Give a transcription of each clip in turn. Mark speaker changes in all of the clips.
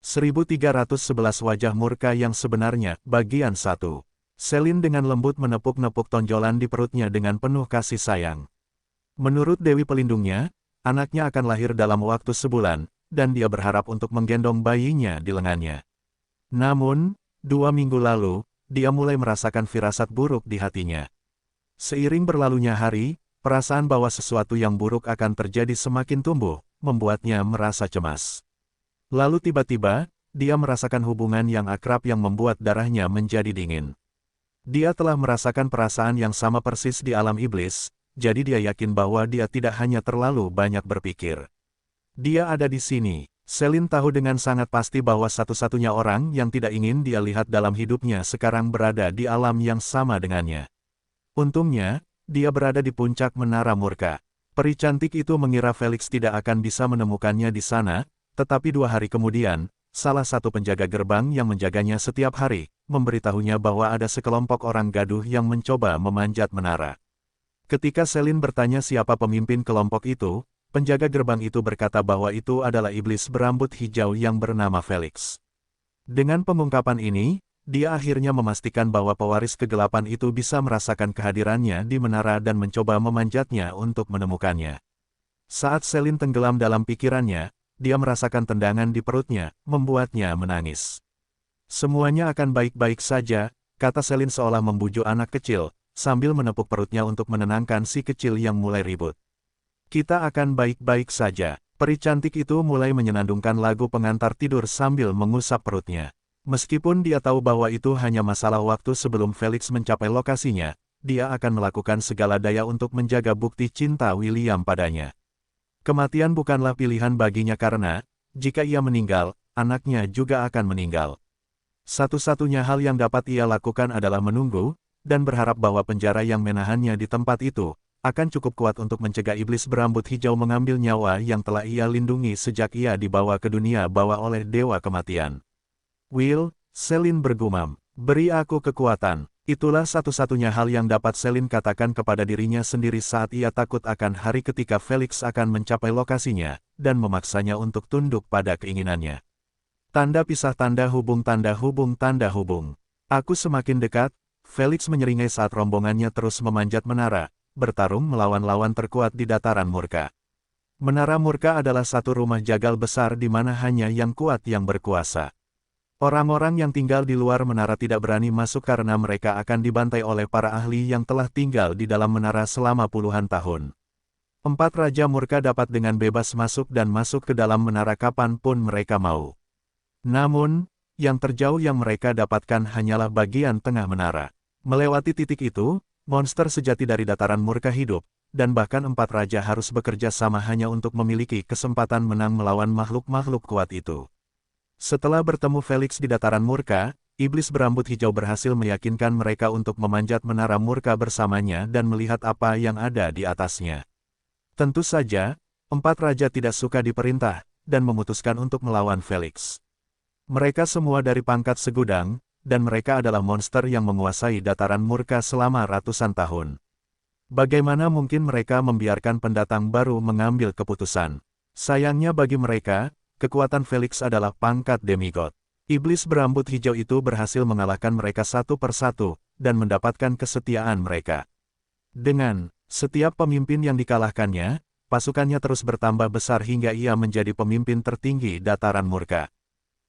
Speaker 1: 1311 Wajah Murka yang Sebenarnya, Bagian 1. Selin dengan lembut menepuk-nepuk tonjolan di perutnya dengan penuh kasih sayang. Menurut Dewi Pelindungnya, anaknya akan lahir dalam waktu sebulan, dan dia berharap untuk menggendong bayinya di lengannya. Namun, 2 minggu lalu, dia mulai merasakan firasat buruk di hatinya. Seiring berlalunya hari, perasaan bahwa sesuatu yang buruk akan terjadi semakin tumbuh, membuatnya merasa cemas. Lalu tiba-tiba, dia merasakan hubungan yang akrab yang membuat darahnya menjadi dingin. Dia telah merasakan perasaan yang sama persis di alam iblis, jadi dia yakin bahwa dia tidak hanya terlalu banyak berpikir. Dia ada di sini. Selin tahu dengan sangat pasti bahwa satu-satunya orang yang tidak ingin dia lihat dalam hidupnya sekarang berada di alam yang sama dengannya. Untungnya, dia berada di puncak Menara Murka. Peri cantik itu mengira Felix tidak akan bisa menemukannya di sana, tetapi 2 hari kemudian, salah satu penjaga gerbang yang menjaganya setiap hari, memberitahunya bahwa ada sekelompok orang gaduh yang mencoba memanjat menara. Ketika Selin bertanya siapa pemimpin kelompok itu, penjaga gerbang itu berkata bahwa itu adalah iblis berambut hijau yang bernama Felix. Dengan pengungkapan ini, dia akhirnya memastikan bahwa pewaris kegelapan itu bisa merasakan kehadirannya di menara dan mencoba memanjatnya untuk menemukannya. Saat Selin tenggelam dalam pikirannya, dia merasakan tendangan di perutnya, membuatnya menangis. Semuanya akan baik-baik saja, kata Selin seolah membujuk anak kecil, sambil menepuk perutnya untuk menenangkan si kecil yang mulai ribut. Kita akan baik-baik saja. Peri cantik itu mulai menyenandungkan lagu pengantar tidur sambil mengusap perutnya. Meskipun dia tahu bahwa itu hanya masalah waktu sebelum Felix mencapai lokasinya, dia akan melakukan segala daya untuk menjaga bukti cinta William padanya. Kematian bukanlah pilihan baginya karena, jika ia meninggal, anaknya juga akan meninggal. Satu-satunya hal yang dapat ia lakukan adalah menunggu, dan berharap bahwa penjara yang menahannya di tempat itu, akan cukup kuat untuk mencegah iblis berambut hijau mengambil nyawa yang telah ia lindungi sejak ia dibawa ke dunia bawah oleh Dewa Kematian. Will, Selin bergumam, beri aku kekuatan. Itulah satu-satunya hal yang dapat Selin katakan kepada dirinya sendiri saat ia takut akan hari ketika Felix akan mencapai lokasinya, dan memaksanya untuk tunduk pada keinginannya. Tanda pisah tanda hubung tanda hubung tanda hubung. Aku semakin dekat, Felix menyeringai saat rombongannya terus memanjat menara, bertarung melawan lawan terkuat di dataran Murka. Menara Murka adalah satu rumah jagal besar di mana hanya yang kuat yang berkuasa. Orang-orang yang tinggal di luar menara tidak berani masuk karena mereka akan dibantai oleh para ahli yang telah tinggal di dalam menara selama puluhan tahun. 4 Raja Murka dapat dengan bebas masuk dan masuk ke dalam menara kapanpun mereka mau. Namun, yang terjauh yang mereka dapatkan hanyalah bagian tengah menara. Melewati titik itu, monster sejati dari dataran Murka hidup, dan bahkan 4 Raja harus bekerja sama hanya untuk memiliki kesempatan menang melawan makhluk-makhluk kuat itu. Setelah bertemu Felix di dataran Murka, iblis berambut hijau berhasil meyakinkan mereka untuk memanjat menara Murka bersamanya dan melihat apa yang ada di atasnya. Tentu saja, 4 Raja tidak suka diperintah, dan memutuskan untuk melawan Felix. Mereka semua dari pangkat segudang, dan mereka adalah monster yang menguasai dataran Murka selama ratusan tahun. Bagaimana mungkin mereka membiarkan pendatang baru mengambil keputusan? Sayangnya bagi mereka, kekuatan Felix adalah pangkat demigod. Iblis berambut hijau itu berhasil mengalahkan mereka satu persatu, dan mendapatkan kesetiaan mereka. Dengan setiap pemimpin yang dikalahkannya, pasukannya terus bertambah besar hingga ia menjadi pemimpin tertinggi dataran Murka.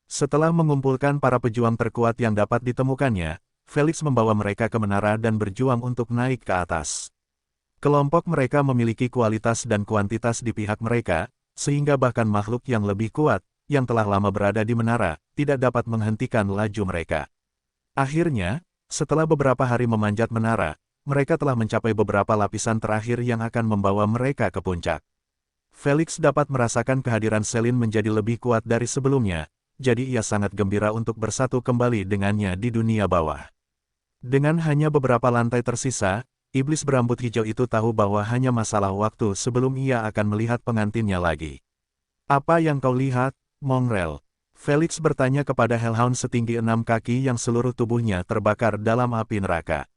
Speaker 1: Setelah mengumpulkan para pejuang terkuat yang dapat ditemukannya, Felix membawa mereka ke menara dan berjuang untuk naik ke atas. Kelompok mereka memiliki kualitas dan kuantitas di pihak mereka, sehingga bahkan makhluk yang lebih kuat, yang telah lama berada di menara, tidak dapat menghentikan laju mereka. Akhirnya, setelah beberapa hari memanjat menara, mereka telah mencapai beberapa lapisan terakhir yang akan membawa mereka ke puncak. Felix dapat merasakan kehadiran Selin menjadi lebih kuat dari sebelumnya, jadi ia sangat gembira untuk bersatu kembali dengannya di dunia bawah. Dengan hanya beberapa lantai tersisa, iblis berambut hijau itu tahu bahwa hanya masalah waktu sebelum ia akan melihat pengantinnya lagi. Apa yang kau lihat, Mongrel? Felix bertanya kepada Hellhound setinggi 6 kaki yang seluruh tubuhnya terbakar dalam api neraka.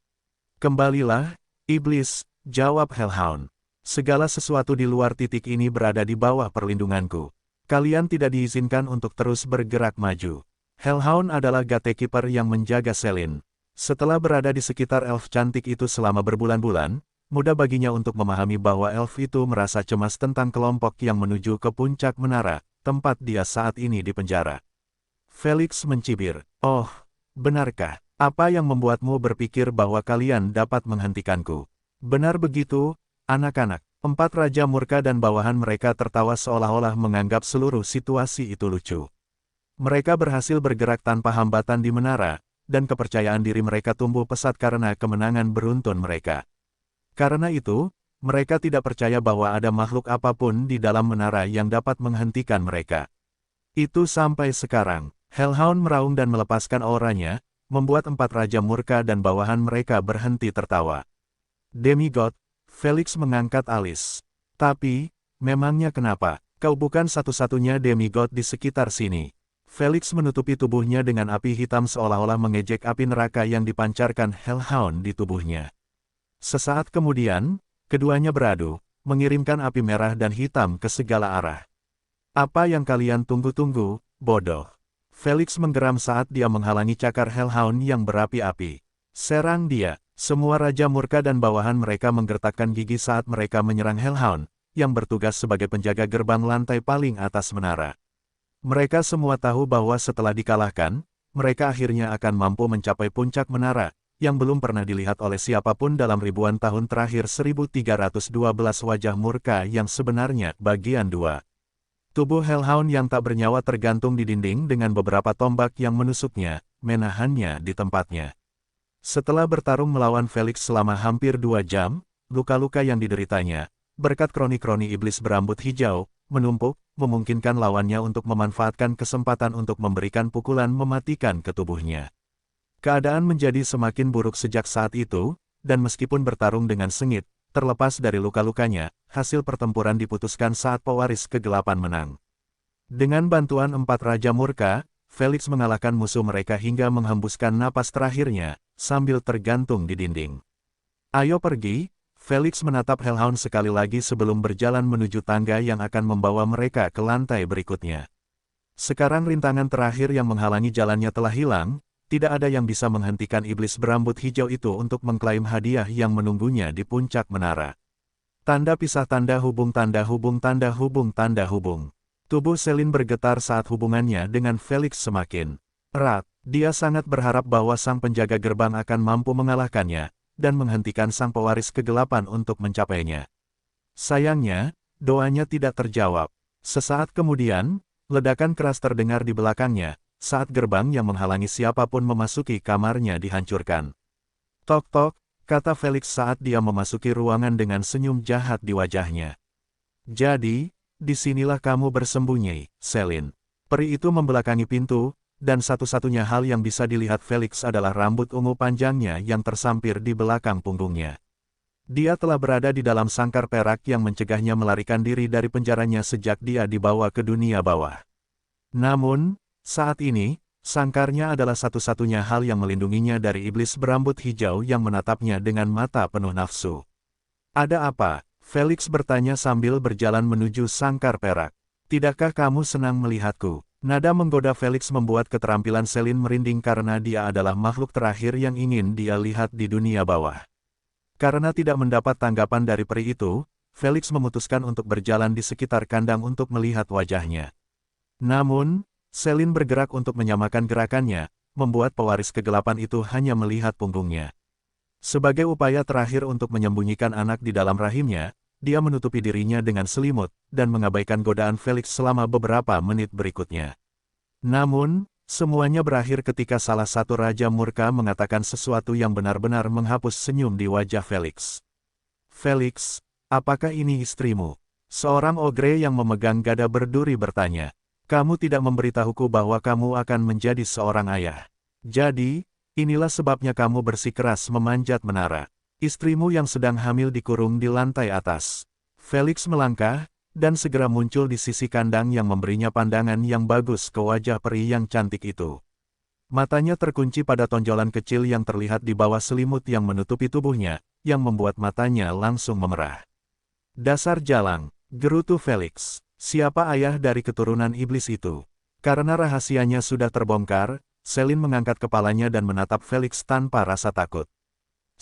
Speaker 1: Kembalilah, iblis, jawab Hellhound. Segala sesuatu di luar titik ini berada di bawah perlindunganku. Kalian tidak diizinkan untuk terus bergerak maju. Hellhound adalah gatekeeper yang menjaga Selin. Setelah berada di sekitar elf cantik itu selama berbulan-bulan, mudah baginya untuk memahami bahwa elf itu merasa cemas tentang kelompok yang menuju ke puncak menara, tempat dia saat ini di penjara. Felix mencibir. Oh, benarkah? Apa yang membuatmu berpikir bahwa kalian dapat menghentikanku? Benar begitu, anak-anak. 4 raja murka dan bawahan mereka tertawa seolah-olah menganggap seluruh situasi itu lucu. Mereka berhasil bergerak tanpa hambatan di menara, dan kepercayaan diri mereka tumbuh pesat karena kemenangan beruntun mereka. Karena itu, mereka tidak percaya bahwa ada makhluk apapun di dalam menara yang dapat menghentikan mereka. Itu sampai sekarang. Hellhound meraung dan melepaskan auranya, membuat 4 raja murka dan bawahan mereka berhenti tertawa. Demigod, Felix mengangkat alis. Tapi, memangnya kenapa? Kau bukan satu-satunya demigod di sekitar sini. Felix menutupi tubuhnya dengan api hitam seolah-olah mengejek api neraka yang dipancarkan Hellhound di tubuhnya. Sesaat kemudian, keduanya beradu, mengirimkan api merah dan hitam ke segala arah. Apa yang kalian tunggu-tunggu, bodoh? Felix menggeram saat dia menghalangi cakar Hellhound yang berapi-api. Serang dia. Semua raja murka dan bawahan mereka menggertakkan gigi saat mereka menyerang Hellhound, yang bertugas sebagai penjaga gerbang lantai paling atas menara. Mereka semua tahu bahwa setelah dikalahkan, mereka akhirnya akan mampu mencapai puncak menara, yang belum pernah dilihat oleh siapapun dalam ribuan tahun terakhir. 1312 wajah murka yang sebenarnya, bagian 2. Tubuh Hellhound yang tak bernyawa tergantung di dinding dengan beberapa tombak yang menusuknya, menahannya di tempatnya. Setelah bertarung melawan Felix selama hampir 2 jam, luka-luka yang dideritanya, berkat kroni-kroni iblis berambut hijau, menumpuk, memungkinkan lawannya untuk memanfaatkan kesempatan untuk memberikan pukulan mematikan ke tubuhnya. Keadaan menjadi semakin buruk sejak saat itu, dan meskipun bertarung dengan sengit, terlepas dari luka-lukanya, hasil pertempuran diputuskan saat pewaris kegelapan menang. Dengan bantuan 4 raja murka, Felix mengalahkan musuh mereka hingga menghembuskan napas terakhirnya, sambil tergantung di dinding. Ayo pergi, Felix menatap Hellhound sekali lagi sebelum berjalan menuju tangga yang akan membawa mereka ke lantai berikutnya. Sekarang rintangan terakhir yang menghalangi jalannya telah hilang, tidak ada yang bisa menghentikan iblis berambut hijau itu untuk mengklaim hadiah yang menunggunya di puncak menara. Tanda pisah tanda hubung tanda hubung tanda hubung tanda hubung. Tubuh Selin bergetar saat hubungannya dengan Felix semakin erat. Dia sangat berharap bahwa sang penjaga gerbang akan mampu mengalahkannya, dan menghentikan sang pewaris kegelapan untuk mencapainya. Sayangnya, doanya tidak terjawab. Sesaat kemudian, ledakan keras terdengar di belakangnya, saat gerbang yang menghalangi siapapun memasuki kamarnya dihancurkan. Tok-tok, kata Felix saat dia memasuki ruangan dengan senyum jahat di wajahnya. Jadi, disinilah kamu bersembunyi, Selin. Peri itu membelakangi pintu, dan satu-satunya hal yang bisa dilihat Felix adalah rambut ungu panjangnya yang tersampir di belakang punggungnya. Dia telah berada di dalam sangkar perak yang mencegahnya melarikan diri dari penjaranya sejak dia dibawa ke dunia bawah. Namun, saat ini, sangkarnya adalah satu-satunya hal yang melindunginya dari iblis berambut hijau yang menatapnya dengan mata penuh nafsu. Ada apa? Felix bertanya sambil berjalan menuju sangkar perak. Tidakkah kamu senang melihatku? Nada menggoda Felix membuat keterampilan Selin merinding karena dia adalah makhluk terakhir yang ingin dia lihat di dunia bawah. Karena tidak mendapat tanggapan dari peri itu, Felix memutuskan untuk berjalan di sekitar kandang untuk melihat wajahnya. Namun, Selin bergerak untuk menyamakan gerakannya, membuat pewaris kegelapan itu hanya melihat punggungnya. Sebagai upaya terakhir untuk menyembunyikan anak di dalam rahimnya, dia menutupi dirinya dengan selimut, dan mengabaikan godaan Felix selama beberapa menit berikutnya. Namun, semuanya berakhir ketika salah satu raja murka mengatakan sesuatu yang benar-benar menghapus senyum di wajah Felix. Felix, apakah ini istrimu? Seorang ogre yang memegang gada berduri bertanya. Kamu tidak memberitahuku bahwa kamu akan menjadi seorang ayah. Jadi, inilah sebabnya kamu bersikeras memanjat menara. Istrimu yang sedang hamil dikurung di lantai atas. Felix melangkah, dan segera muncul di sisi kandang yang memberinya pandangan yang bagus ke wajah peri yang cantik itu. Matanya terkunci pada tonjolan kecil yang terlihat di bawah selimut yang menutupi tubuhnya, yang membuat matanya langsung memerah. Dasar jalang, gerutu Felix. Siapa ayah dari keturunan iblis itu? Karena rahasianya sudah terbongkar, Celine mengangkat kepalanya dan menatap Felix tanpa rasa takut.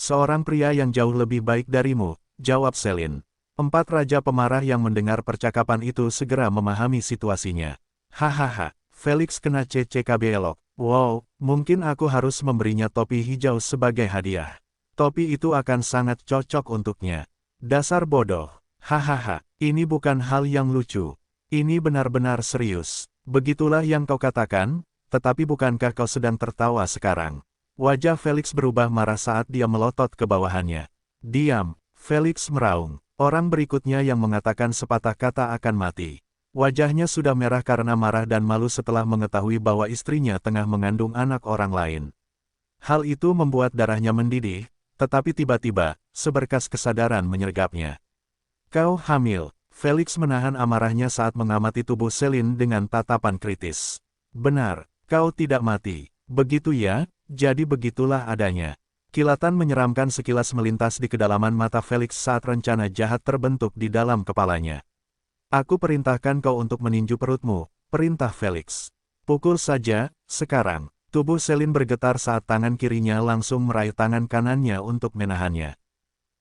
Speaker 1: Seorang pria yang jauh lebih baik darimu, jawab Celine. Empat raja pemarah yang mendengar percakapan itu segera memahami situasinya. Hahaha, Felix kena CCKB elok. Wow, mungkin aku harus memberinya topi hijau sebagai hadiah. Topi itu akan sangat cocok untuknya. Dasar bodoh. Hahaha, ini bukan hal yang lucu. Ini benar-benar serius. Begitulah yang kau katakan, tetapi bukankah kau sedang tertawa sekarang? Wajah Felix berubah marah saat dia melotot ke bawahannya. Diam, Felix meraung. Orang berikutnya yang mengatakan sepatah kata akan mati. Wajahnya sudah merah karena marah dan malu setelah mengetahui bahwa istrinya tengah mengandung anak orang lain. Hal itu membuat darahnya mendidih, tetapi tiba-tiba, seberkas kesadaran menyergapnya. Kau hamil. Felix menahan amarahnya saat mengamati tubuh Celine dengan tatapan kritis. Benar, kau tidak mati. Begitu ya, jadi begitulah adanya. Kilatan menyeramkan sekilas melintas di kedalaman mata Felix saat rencana jahat terbentuk di dalam kepalanya. Aku perintahkan kau untuk meninju perutmu, perintah Felix. Pukul saja, sekarang. Tubuh Celine bergetar saat tangan kirinya langsung meraih tangan kanannya untuk menahannya.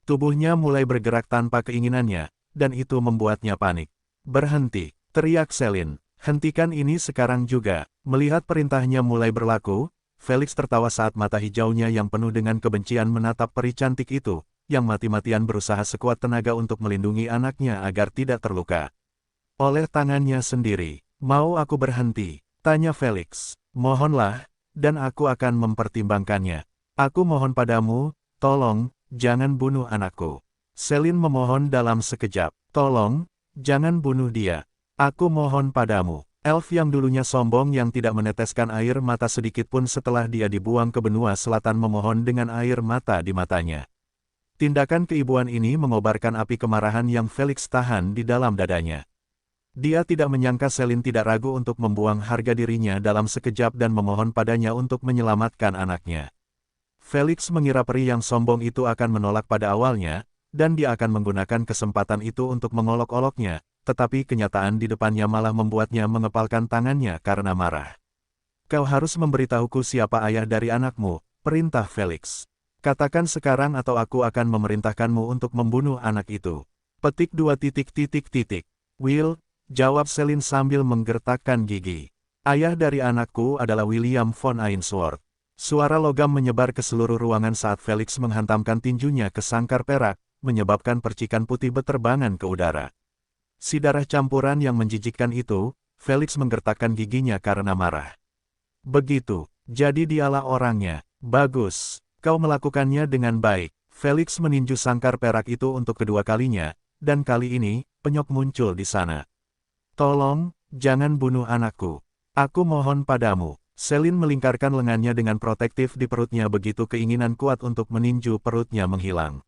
Speaker 1: Tubuhnya mulai bergerak tanpa keinginannya, dan itu membuatnya panik. Berhenti, teriak Celine. Hentikan ini sekarang juga. Melihat perintahnya mulai berlaku, Felix tertawa saat mata hijaunya yang penuh dengan kebencian menatap peri cantik itu, yang mati-matian berusaha sekuat tenaga untuk melindungi anaknya agar tidak terluka. Oleh tangannya sendiri. Mau aku berhenti? Tanya Felix. Mohonlah, dan aku akan mempertimbangkannya. Aku mohon padamu, tolong, jangan bunuh anakku. Celine memohon dalam sekejap. Tolong, jangan bunuh dia. Aku mohon padamu. Elf yang dulunya sombong yang tidak meneteskan air mata sedikit pun setelah dia dibuang ke benua selatan memohon dengan air mata di matanya. Tindakan keibuan ini mengobarkan api kemarahan yang Felix tahan di dalam dadanya. Dia tidak menyangka Celine tidak ragu untuk membuang harga dirinya dalam sekejap dan memohon padanya untuk menyelamatkan anaknya. Felix mengira peri yang sombong itu akan menolak pada awalnya, dan dia akan menggunakan kesempatan itu untuk mengolok-oloknya, tetapi kenyataan di depannya malah membuatnya mengepalkan tangannya karena marah. Kau harus memberitahuku siapa ayah dari anakmu, perintah Felix. Katakan sekarang atau aku akan memerintahkanmu untuk membunuh anak itu. Petik 2. Will, jawab Celine sambil menggertakkan gigi. Ayah dari anakku adalah William von Ainsworth. Suara logam menyebar ke seluruh ruangan saat Felix menghantamkan tinjunya ke sangkar perak, menyebabkan percikan putih berterbangan ke udara. Si darah campuran yang menjijikkan itu, Felix menggertakkan giginya karena marah. Begitu, jadi dialah orangnya. Bagus, kau melakukannya dengan baik. Felix meninju sangkar perak itu untuk kedua kalinya, dan kali ini, penyok muncul di sana. Tolong, jangan bunuh anakku. Aku mohon padamu. Celine melingkarkan lengannya dengan protektif di perutnya begitu keinginan kuat untuk meninju perutnya menghilang.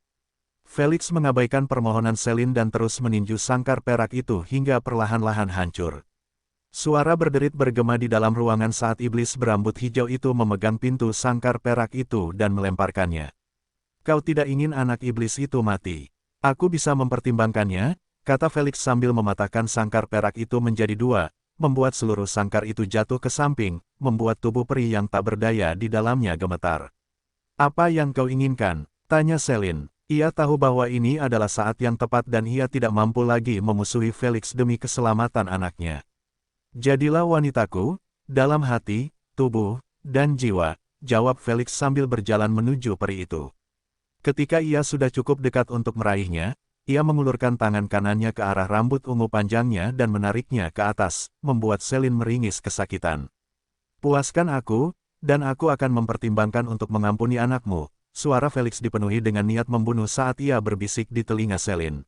Speaker 1: Felix mengabaikan permohonan Celine dan terus meninju sangkar perak itu hingga perlahan-lahan hancur. Suara berderit bergema di dalam ruangan saat iblis berambut hijau itu memegang pintu sangkar perak itu dan melemparkannya. Kau tidak ingin anak iblis itu mati. Aku bisa mempertimbangkannya, kata Felix sambil mematahkan sangkar perak itu menjadi dua, membuat seluruh sangkar itu jatuh ke samping, membuat tubuh peri yang tak berdaya di dalamnya gemetar. Apa yang kau inginkan? Tanya Celine. Ia tahu bahwa ini adalah saat yang tepat dan ia tidak mampu lagi memusuhi Felix demi keselamatan anaknya. Jadilah wanitaku, dalam hati, tubuh, dan jiwa, jawab Felix sambil berjalan menuju peri itu. Ketika ia sudah cukup dekat untuk meraihnya, ia mengulurkan tangan kanannya ke arah rambut ungu panjangnya dan menariknya ke atas, membuat Celine meringis kesakitan. Puaskan aku, dan aku akan mempertimbangkan untuk mengampuni anakmu. Suara Felix dipenuhi dengan niat membunuh saat ia berbisik di telinga Celine.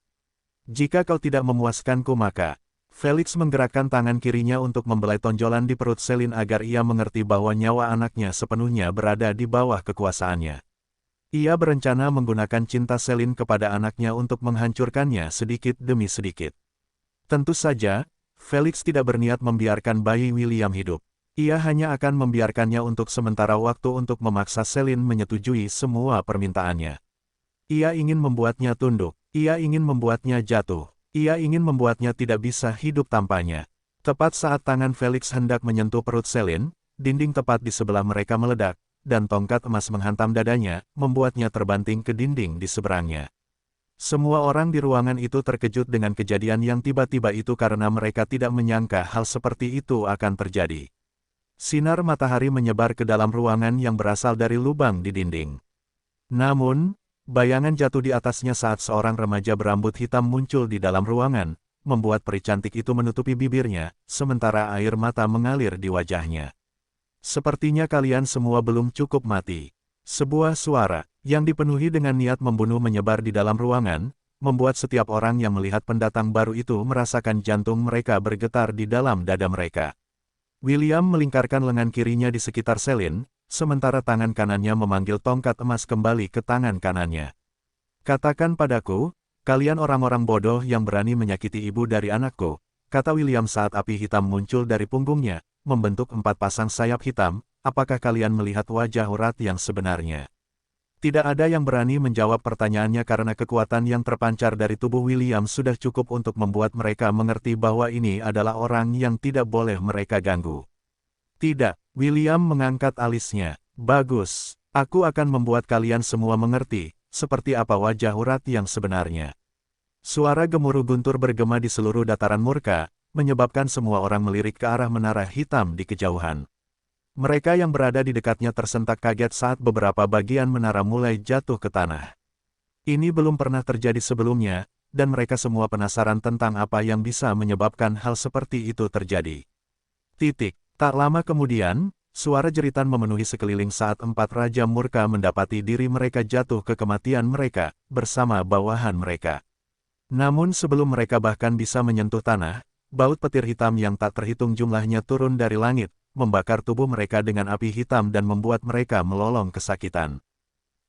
Speaker 1: Jika kau tidak memuaskanku maka, Felix menggerakkan tangan kirinya untuk membelai tonjolan di perut Celine agar ia mengerti bahwa nyawa anaknya sepenuhnya berada di bawah kekuasaannya. Ia berencana menggunakan cinta Celine kepada anaknya untuk menghancurkannya sedikit demi sedikit. Tentu saja, Felix tidak berniat membiarkan bayi William hidup. Ia hanya akan membiarkannya untuk sementara waktu untuk memaksa Celine menyetujui semua permintaannya. Ia ingin membuatnya tunduk, ia ingin membuatnya jatuh. Ia ingin membuatnya tidak bisa hidup tanpanya. Tepat saat tangan Felix hendak menyentuh perut Celine, dinding tepat di sebelah mereka meledak, dan tongkat emas menghantam dadanya, membuatnya terbanting ke dinding di seberangnya. Semua orang di ruangan itu terkejut dengan kejadian yang tiba-tiba itu karena mereka tidak menyangka hal seperti itu akan terjadi. Sinar matahari menyebar ke dalam ruangan yang berasal dari lubang di dinding. Namun, bayangan jatuh di atasnya saat seorang remaja berambut hitam muncul di dalam ruangan, membuat peri cantik itu menutupi bibirnya, sementara air mata mengalir di wajahnya. Sepertinya kalian semua belum cukup mati. Sebuah suara, yang dipenuhi dengan niat membunuh menyebar di dalam ruangan, membuat setiap orang yang melihat pendatang baru itu merasakan jantung mereka bergetar di dalam dada mereka. William melingkarkan lengan kirinya di sekitar Celine, sementara tangan kanannya memanggil tongkat emas kembali ke tangan kanannya. Katakan padaku, kalian orang-orang bodoh yang berani menyakiti ibu dari anakku, kata William saat api hitam muncul dari punggungnya, membentuk 4 pasang sayap hitam, apakah kalian melihat wajah urat yang sebenarnya? Tidak ada yang berani menjawab pertanyaannya karena kekuatan yang terpancar dari tubuh William sudah cukup untuk membuat mereka mengerti bahwa ini adalah orang yang tidak boleh mereka ganggu. Tidak, William mengangkat alisnya. Bagus, aku akan membuat kalian semua mengerti, seperti apa wajah urat yang sebenarnya. Suara gemuruh guntur bergema di seluruh dataran murka, menyebabkan semua orang melirik ke arah menara hitam di kejauhan. Mereka yang berada di dekatnya tersentak kaget saat beberapa bagian menara mulai jatuh ke tanah. Ini belum pernah terjadi sebelumnya, dan mereka semua penasaran tentang apa yang bisa menyebabkan hal seperti itu terjadi. Tak lama kemudian, suara jeritan memenuhi sekeliling saat 4 raja murka mendapati diri mereka jatuh ke kematian mereka, bersama bawahan mereka. Namun sebelum mereka bahkan bisa menyentuh tanah, baut petir hitam yang tak terhitung jumlahnya turun dari langit, membakar tubuh mereka dengan api hitam dan membuat mereka melolong kesakitan.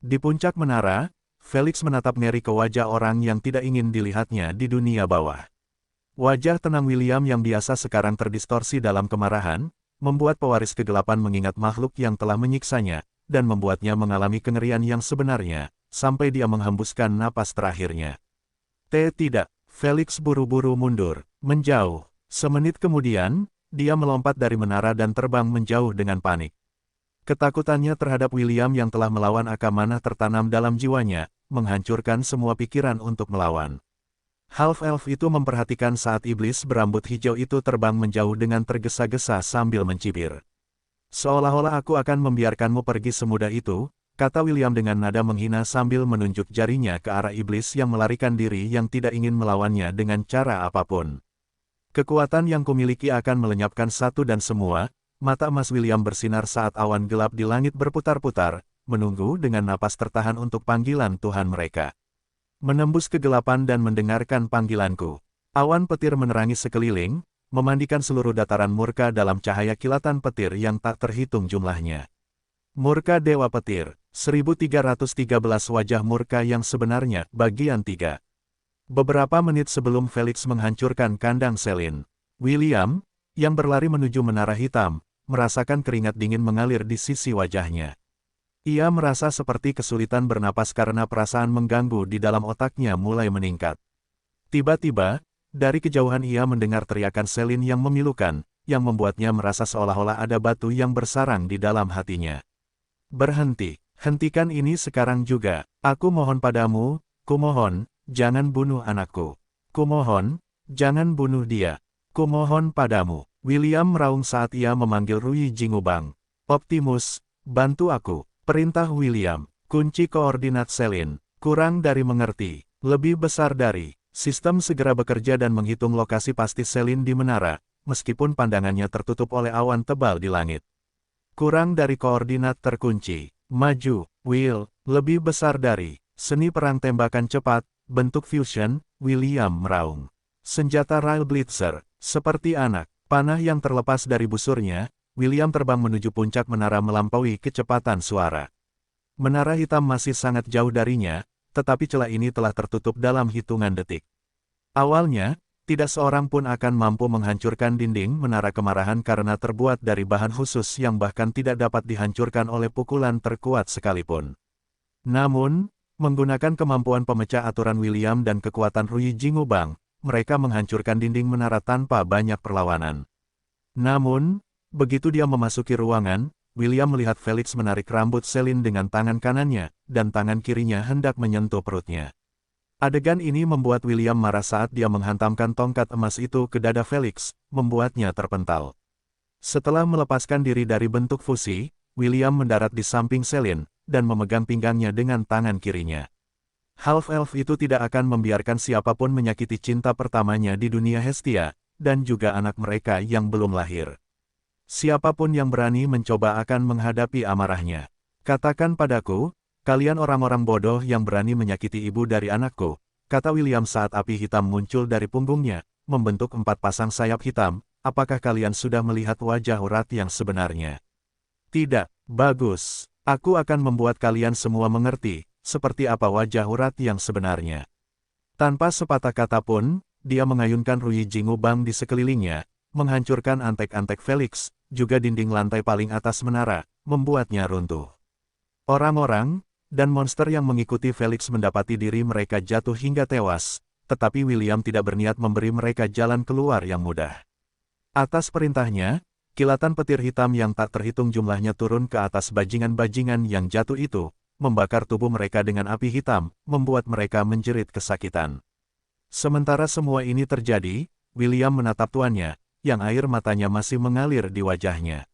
Speaker 1: Di puncak menara, Felix menatap ngeri ke wajah orang yang tidak ingin dilihatnya di dunia bawah. Wajah tenang William yang biasa sekarang terdistorsi dalam kemarahan, membuat pewaris kegelapan mengingat makhluk yang telah menyiksanya, dan membuatnya mengalami kengerian yang sebenarnya, sampai dia menghembuskan napas terakhirnya. Tidak, Felix buru-buru mundur, menjauh. Semenit kemudian, dia melompat dari menara dan terbang menjauh dengan panik. Ketakutannya terhadap William yang telah melawan akamana tertanam dalam jiwanya, menghancurkan semua pikiran untuk melawan. Half-elf itu memperhatikan saat iblis berambut hijau itu terbang menjauh dengan tergesa-gesa sambil mencibir. Seolah-olah aku akan membiarkanmu pergi semudah itu, kata William dengan nada menghina sambil menunjuk jarinya ke arah iblis yang melarikan diri yang tidak ingin melawannya dengan cara apapun. Kekuatan yang kumiliki akan melenyapkan satu dan semua. Mata emas William bersinar saat awan gelap di langit berputar-putar, menunggu dengan napas tertahan untuk panggilan Tuhan mereka. Menembus kegelapan dan mendengarkan panggilanku. Awan petir menerangi sekeliling, memandikan seluruh dataran murka dalam cahaya kilatan petir yang tak terhitung jumlahnya. Murka Dewa Petir, 1313 wajah murka yang sebenarnya, bagian 3. Beberapa menit sebelum Felix menghancurkan kandang Celine, William, yang berlari menuju menara hitam, merasakan keringat dingin mengalir di sisi wajahnya. Ia merasa seperti kesulitan bernapas karena perasaan mengganggu di dalam otaknya mulai meningkat. Tiba-tiba, dari kejauhan ia mendengar teriakan Celine yang memilukan, yang membuatnya merasa seolah-olah ada batu yang bersarang di dalam hatinya. Berhenti, hentikan ini sekarang juga, aku mohon padamu, kumohon. Jangan bunuh anakku. Kumohon, jangan bunuh dia. Kumohon padamu. William meraung saat ia memanggil Rui Jingubang. Optimus, bantu aku. Perintah William. Kunci koordinat Celine. Kurang dari mengerti. Lebih besar dari. Sistem segera bekerja dan menghitung lokasi pasti Celine di menara, meskipun pandangannya tertutup oleh awan tebal di langit. Kurang dari koordinat terkunci. Maju, Will, lebih besar dari. Seni perang tembakan cepat. Bentuk fusion, William meraung. Senjata Rail Blitzer, seperti anak panah yang terlepas dari busurnya, William terbang menuju puncak menara melampaui kecepatan suara. Menara hitam masih sangat jauh darinya, tetapi celah ini telah tertutup dalam hitungan detik. Awalnya, tidak seorang pun akan mampu menghancurkan dinding menara kemarahan karena terbuat dari bahan khusus yang bahkan tidak dapat dihancurkan oleh pukulan terkuat sekalipun. Namun, menggunakan kemampuan pemecah aturan William dan kekuatan Rui Jingubang, mereka menghancurkan dinding menara tanpa banyak perlawanan. Namun, begitu dia memasuki ruangan, William melihat Felix menarik rambut Celine dengan tangan kanannya, dan tangan kirinya hendak menyentuh perutnya. Adegan ini membuat William marah saat dia menghantamkan tongkat emas itu ke dada Felix, membuatnya terpental. Setelah melepaskan diri dari bentuk fusi, William mendarat di samping Celine, dan memegang pinggangnya dengan tangan kirinya. Half-elf itu tidak akan membiarkan siapapun menyakiti cinta pertamanya di dunia Hestia, dan juga anak mereka yang belum lahir. Siapapun yang berani mencoba akan menghadapi amarahnya. Katakan padaku, kalian orang-orang bodoh yang berani menyakiti ibu dari anakku, kata William saat api hitam muncul dari punggungnya, membentuk 4 pasang sayap hitam. Apakah kalian sudah melihat wajah urat yang sebenarnya? Tidak, bagus. Aku akan membuat kalian semua mengerti, seperti apa wajah urat yang sebenarnya. Tanpa sepatah kata pun, dia mengayunkan Rui Jingubang di sekelilingnya, menghancurkan antek-antek Felix, juga dinding lantai paling atas menara, membuatnya runtuh. Orang-orang dan monster yang mengikuti Felix mendapati diri mereka jatuh hingga tewas, tetapi William tidak berniat memberi mereka jalan keluar yang mudah. Atas perintahnya, kilatan petir hitam yang tak terhitung jumlahnya turun ke atas bajingan-bajingan yang jatuh itu, membakar tubuh mereka dengan api hitam, membuat mereka menjerit kesakitan. Sementara semua ini terjadi, William menatap tuannya, yang air matanya masih mengalir di wajahnya.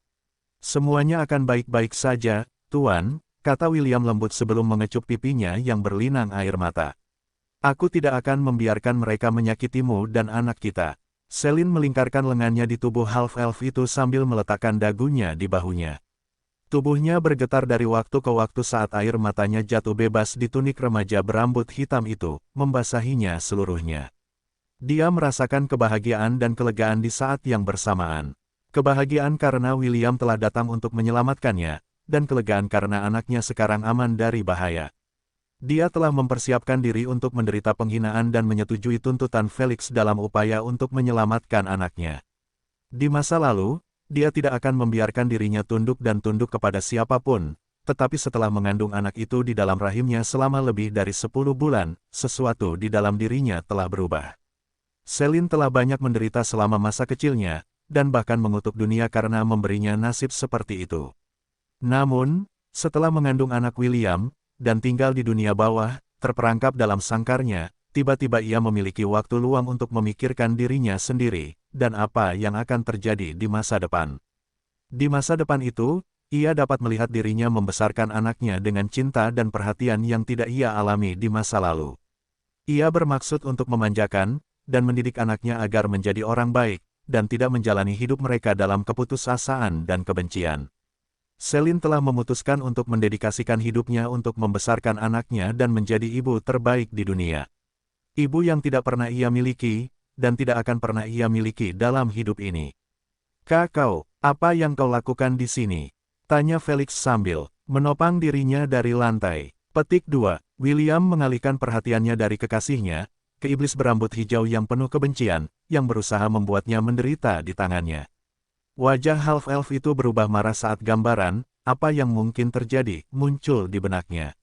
Speaker 1: Semuanya akan baik-baik saja, Tuan, kata William lembut sebelum mengecup pipinya yang berlinang air mata. Aku tidak akan membiarkan mereka menyakitimu dan anak kita. Celine melingkarkan lengannya di tubuh half-elf itu sambil meletakkan dagunya di bahunya. Tubuhnya bergetar dari waktu ke waktu saat air matanya jatuh bebas di tunik remaja berambut hitam itu, membasahinya seluruhnya. Dia merasakan kebahagiaan dan kelegaan di saat yang bersamaan. Kebahagiaan karena William telah datang untuk menyelamatkannya, dan kelegaan karena anaknya sekarang aman dari bahaya. Dia telah mempersiapkan diri untuk menderita penghinaan dan menyetujui tuntutan Felix dalam upaya untuk menyelamatkan anaknya. Di masa lalu, dia tidak akan membiarkan dirinya tunduk kepada siapapun, tetapi setelah mengandung anak itu di dalam rahimnya selama lebih dari 10 bulan, sesuatu di dalam dirinya telah berubah. Celine telah banyak menderita selama masa kecilnya, dan bahkan mengutuk dunia karena memberinya nasib seperti itu. Namun, setelah mengandung anak William, dan tinggal di dunia bawah, terperangkap dalam sangkarnya, tiba-tiba ia memiliki waktu luang untuk memikirkan dirinya sendiri, dan apa yang akan terjadi di masa depan. Di masa depan itu, ia dapat melihat dirinya membesarkan anaknya dengan cinta dan perhatian yang tidak ia alami di masa lalu. Ia bermaksud untuk memanjakan, dan mendidik anaknya agar menjadi orang baik, dan tidak menjalani hidup mereka dalam keputusasaan dan kebencian. Celine telah memutuskan untuk mendedikasikan hidupnya untuk membesarkan anaknya dan menjadi ibu terbaik di dunia. Ibu yang tidak pernah ia miliki, dan tidak akan pernah ia miliki dalam hidup ini. Kakao, apa yang kau lakukan di sini? Tanya Felix sambil menopang dirinya dari lantai. Petik 2. William mengalihkan perhatiannya dari kekasihnya, ke iblis berambut hijau yang penuh kebencian, yang berusaha membuatnya menderita di tangannya. Wajah half-elf itu berubah marah saat gambaran, apa yang mungkin terjadi, muncul di benaknya.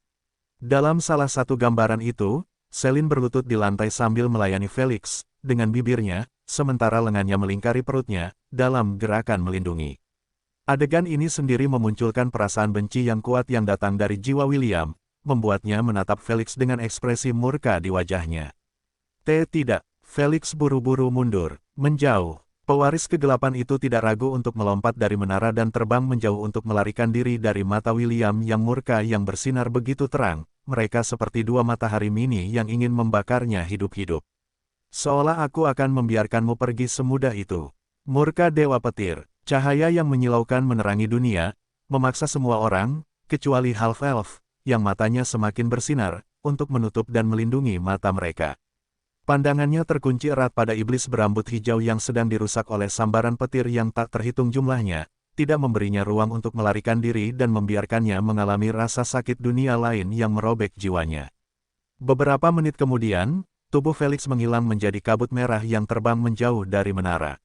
Speaker 1: Dalam salah satu gambaran itu, Celine berlutut di lantai sambil melayani Felix, dengan bibirnya, sementara lengannya melingkari perutnya, dalam gerakan melindungi. Adegan ini sendiri memunculkan perasaan benci yang kuat yang datang dari jiwa William, membuatnya menatap Felix dengan ekspresi murka di wajahnya. Tidak, Felix buru-buru mundur, menjauh. Pewaris kegelapan itu tidak ragu untuk melompat dari menara dan terbang menjauh untuk melarikan diri dari mata William yang murka yang bersinar begitu terang, mereka seperti dua matahari mini yang ingin membakarnya hidup-hidup. Seolah aku akan membiarkanmu pergi semudah itu. Murka Dewa Petir, cahaya yang menyilaukan menerangi dunia, memaksa semua orang, kecuali half-elf, yang matanya semakin bersinar, untuk menutup dan melindungi mata mereka. Pandangannya terkunci erat pada iblis berambut hijau yang sedang dirusak oleh sambaran petir yang tak terhitung jumlahnya, tidak memberinya ruang untuk melarikan diri dan membiarkannya mengalami rasa sakit dunia lain yang merobek jiwanya. Beberapa menit kemudian, tubuh Felix menghilang menjadi kabut merah yang terbang menjauh dari menara.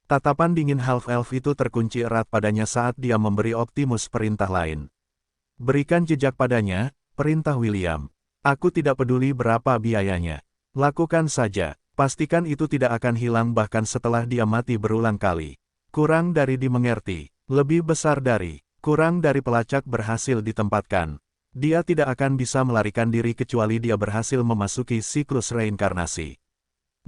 Speaker 1: Tatapan dingin half-elf itu terkunci erat padanya saat dia memberi Optimus perintah lain. Berikan jejak padanya, perintah William. Aku tidak peduli berapa biayanya. Lakukan saja. Pastikan itu tidak akan hilang bahkan setelah dia mati berulang kali. Kurang dari dimengerti, lebih besar dari, kurang dari pelacak berhasil ditempatkan. Dia tidak akan bisa melarikan diri kecuali dia berhasil memasuki siklus reinkarnasi.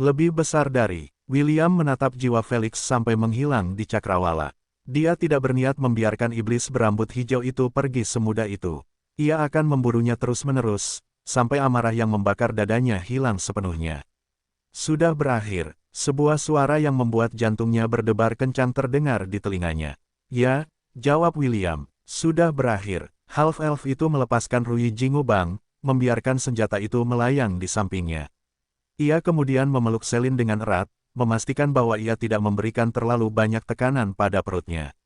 Speaker 1: Lebih besar dari, William menatap jiwa Felix sampai menghilang di cakrawala. Dia tidak berniat membiarkan iblis berambut hijau itu pergi semudah itu. Ia akan memburunya terus-menerus, sampai amarah yang membakar dadanya hilang sepenuhnya. Sudah berakhir, sebuah suara yang membuat jantungnya berdebar kencang terdengar di telinganya. Ya, jawab William, sudah berakhir. Half-elf itu melepaskan Rui Jingubang, membiarkan senjata itu melayang di sampingnya. Ia kemudian memeluk Selin dengan erat, memastikan bahwa ia tidak memberikan terlalu banyak tekanan pada perutnya.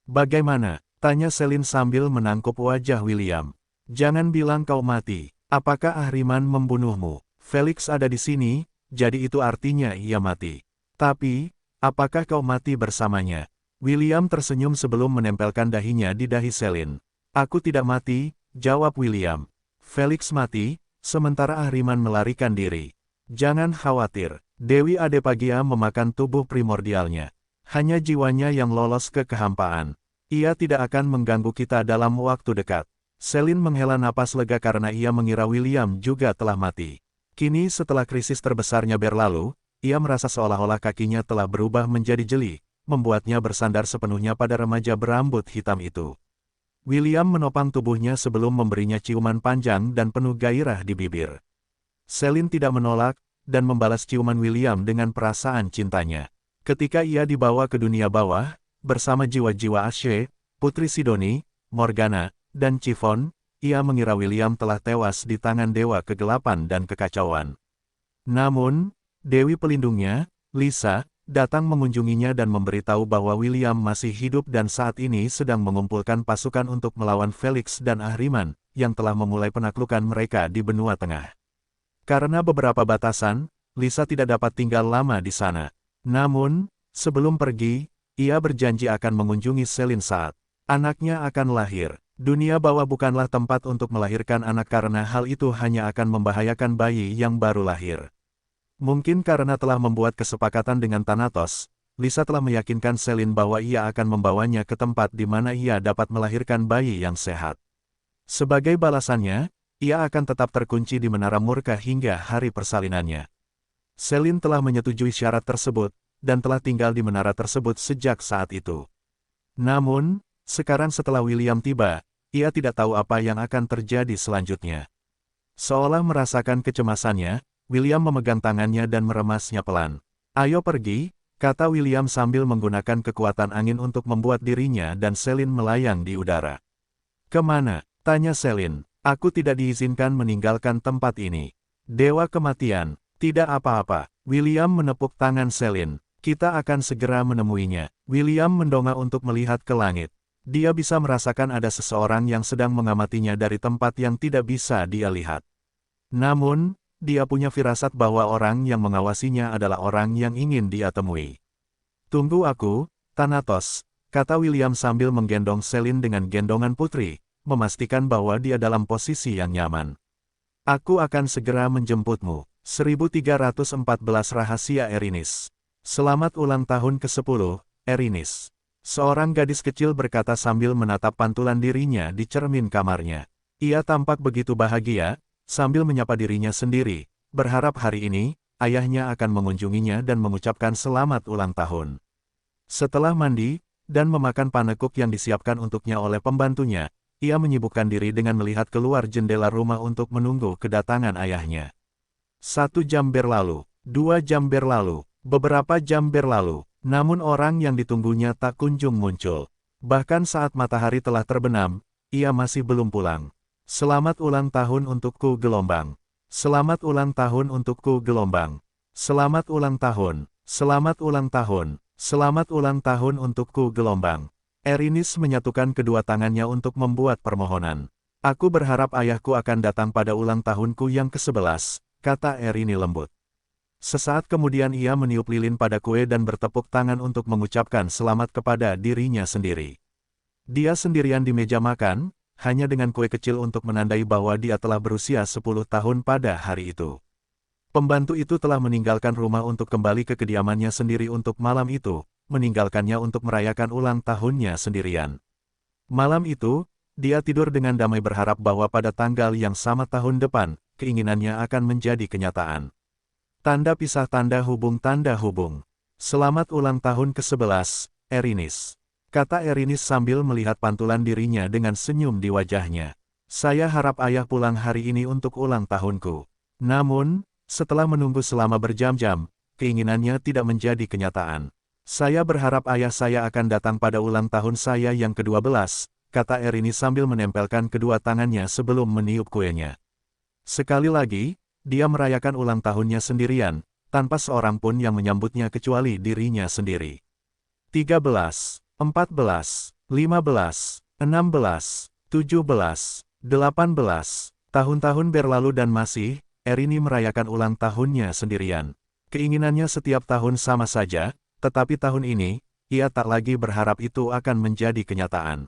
Speaker 1: Bagaimana? Tanya Selin sambil menangkup wajah William. Jangan bilang kau mati. Apakah Ahriman membunuhmu? Felix ada di sini, jadi itu artinya ia mati. Tapi, apakah kau mati bersamanya? William tersenyum sebelum menempelkan dahinya di dahi Selin. Aku tidak mati, jawab William. Felix mati, sementara Ahriman melarikan diri. Jangan khawatir, Dewi Adepagia memakan tubuh primordialnya. Hanya jiwanya yang lolos ke kehampaan. Ia tidak akan mengganggu kita dalam waktu dekat. Selin menghela napas lega karena ia mengira William juga telah mati. Kini setelah krisis terbesarnya berlalu, ia merasa seolah-olah kakinya telah berubah menjadi jeli, membuatnya bersandar sepenuhnya pada remaja berambut hitam itu. William menopang tubuhnya sebelum memberinya ciuman panjang dan penuh gairah di bibir. Selin tidak menolak, dan membalas ciuman William dengan perasaan cintanya. Ketika ia dibawa ke dunia bawah, bersama jiwa-jiwa Ashe, Putri Sidoni, Morgana, dan Chiffon, ia mengira William telah tewas di tangan Dewa Kegelapan dan Kekacauan. Namun, Dewi pelindungnya, Lisa, datang mengunjunginya dan memberitahu bahwa William masih hidup dan saat ini sedang mengumpulkan pasukan untuk melawan Felix dan Ahriman, yang telah memulai penaklukan mereka di benua tengah. Karena beberapa batasan, Lisa tidak dapat tinggal lama di sana. Namun, sebelum pergi, ia berjanji akan mengunjungi Selin saat anaknya akan lahir. Dunia bawah bukanlah tempat untuk melahirkan anak karena hal itu hanya akan membahayakan bayi yang baru lahir. Mungkin karena telah membuat kesepakatan dengan Thanatos, Lisa telah meyakinkan Selin bahwa ia akan membawanya ke tempat di mana ia dapat melahirkan bayi yang sehat. Sebagai balasannya, ia akan tetap terkunci di Menara Murka hingga hari persalinannya. Selin telah menyetujui syarat tersebut, dan telah tinggal di menara tersebut sejak saat itu. Namun, sekarang setelah William tiba, ia tidak tahu apa yang akan terjadi selanjutnya. Seolah merasakan kecemasannya, William memegang tangannya dan meremasnya pelan. Ayo pergi, kata William sambil menggunakan kekuatan angin untuk membuat dirinya dan Selin melayang di udara. Kemana? Tanya Selin. Aku tidak diizinkan meninggalkan tempat ini. Dewa kematian, tidak apa-apa. William menepuk tangan Selin. Kita akan segera menemuinya. William mendongak untuk melihat ke langit. Dia bisa merasakan ada seseorang yang sedang mengamatinya dari tempat yang tidak bisa dia lihat. Namun, dia punya firasat bahwa orang yang mengawasinya adalah orang yang ingin dia temui. Tunggu aku, Thanatos, kata William sambil menggendong Selin dengan gendongan putri, memastikan bahwa dia dalam posisi yang nyaman. Aku akan segera menjemputmu. 1314 Rahasia Erinis. Selamat ulang tahun ke-10, Erinis. Seorang gadis kecil berkata sambil menatap pantulan dirinya di cermin kamarnya. Ia tampak begitu bahagia, sambil menyapa dirinya sendiri, berharap hari ini, ayahnya akan mengunjunginya dan mengucapkan selamat ulang tahun. Setelah mandi, dan memakan panekuk yang disiapkan untuknya oleh pembantunya, ia menyibukkan diri dengan melihat keluar jendela rumah untuk menunggu kedatangan ayahnya. 1 jam berlalu, 2 jam berlalu, beberapa jam berlalu, namun orang yang ditunggunya tak kunjung muncul. Bahkan saat matahari telah terbenam, ia masih belum pulang. Selamat ulang tahun untukku gelombang. Selamat ulang tahun untukku gelombang. Selamat ulang tahun, selamat ulang tahun, selamat ulang tahun untukku gelombang. Erinis menyatukan kedua tangannya untuk membuat permohonan. Aku berharap ayahku akan datang pada ulang tahunku yang ke-11, kata Erini lembut. Sesaat kemudian ia meniup lilin pada kue dan bertepuk tangan untuk mengucapkan selamat kepada dirinya sendiri. Dia sendirian di meja makan, hanya dengan kue kecil untuk menandai bahwa dia telah berusia 10 tahun pada hari itu. Pembantu itu telah meninggalkan rumah untuk kembali ke kediamannya sendiri untuk malam itu, meninggalkannya untuk merayakan ulang tahunnya sendirian. Malam itu, dia tidur dengan damai berharap bahwa pada tanggal yang sama tahun depan, keinginannya akan menjadi kenyataan. Tanda pisah tanda hubung tanda hubung. Selamat ulang tahun ke-11, Erinis. Kata Erinis sambil melihat pantulan dirinya dengan senyum di wajahnya. Saya harap ayah pulang hari ini untuk ulang tahunku. Namun, setelah menunggu selama berjam-jam, keinginannya tidak menjadi kenyataan. Saya berharap ayah saya akan datang pada ulang tahun saya yang ke-12, kata Erinis sambil menempelkan kedua tangannya sebelum meniup kuenya. Sekali lagi, dia merayakan ulang tahunnya sendirian, tanpa seorang pun yang menyambutnya kecuali dirinya sendiri. 13, 14, 15, 16, 17, 18, tahun-tahun berlalu dan masih, Erini merayakan ulang tahunnya sendirian. Keinginannya setiap tahun sama saja, tetapi tahun ini, ia tak lagi berharap itu akan menjadi kenyataan.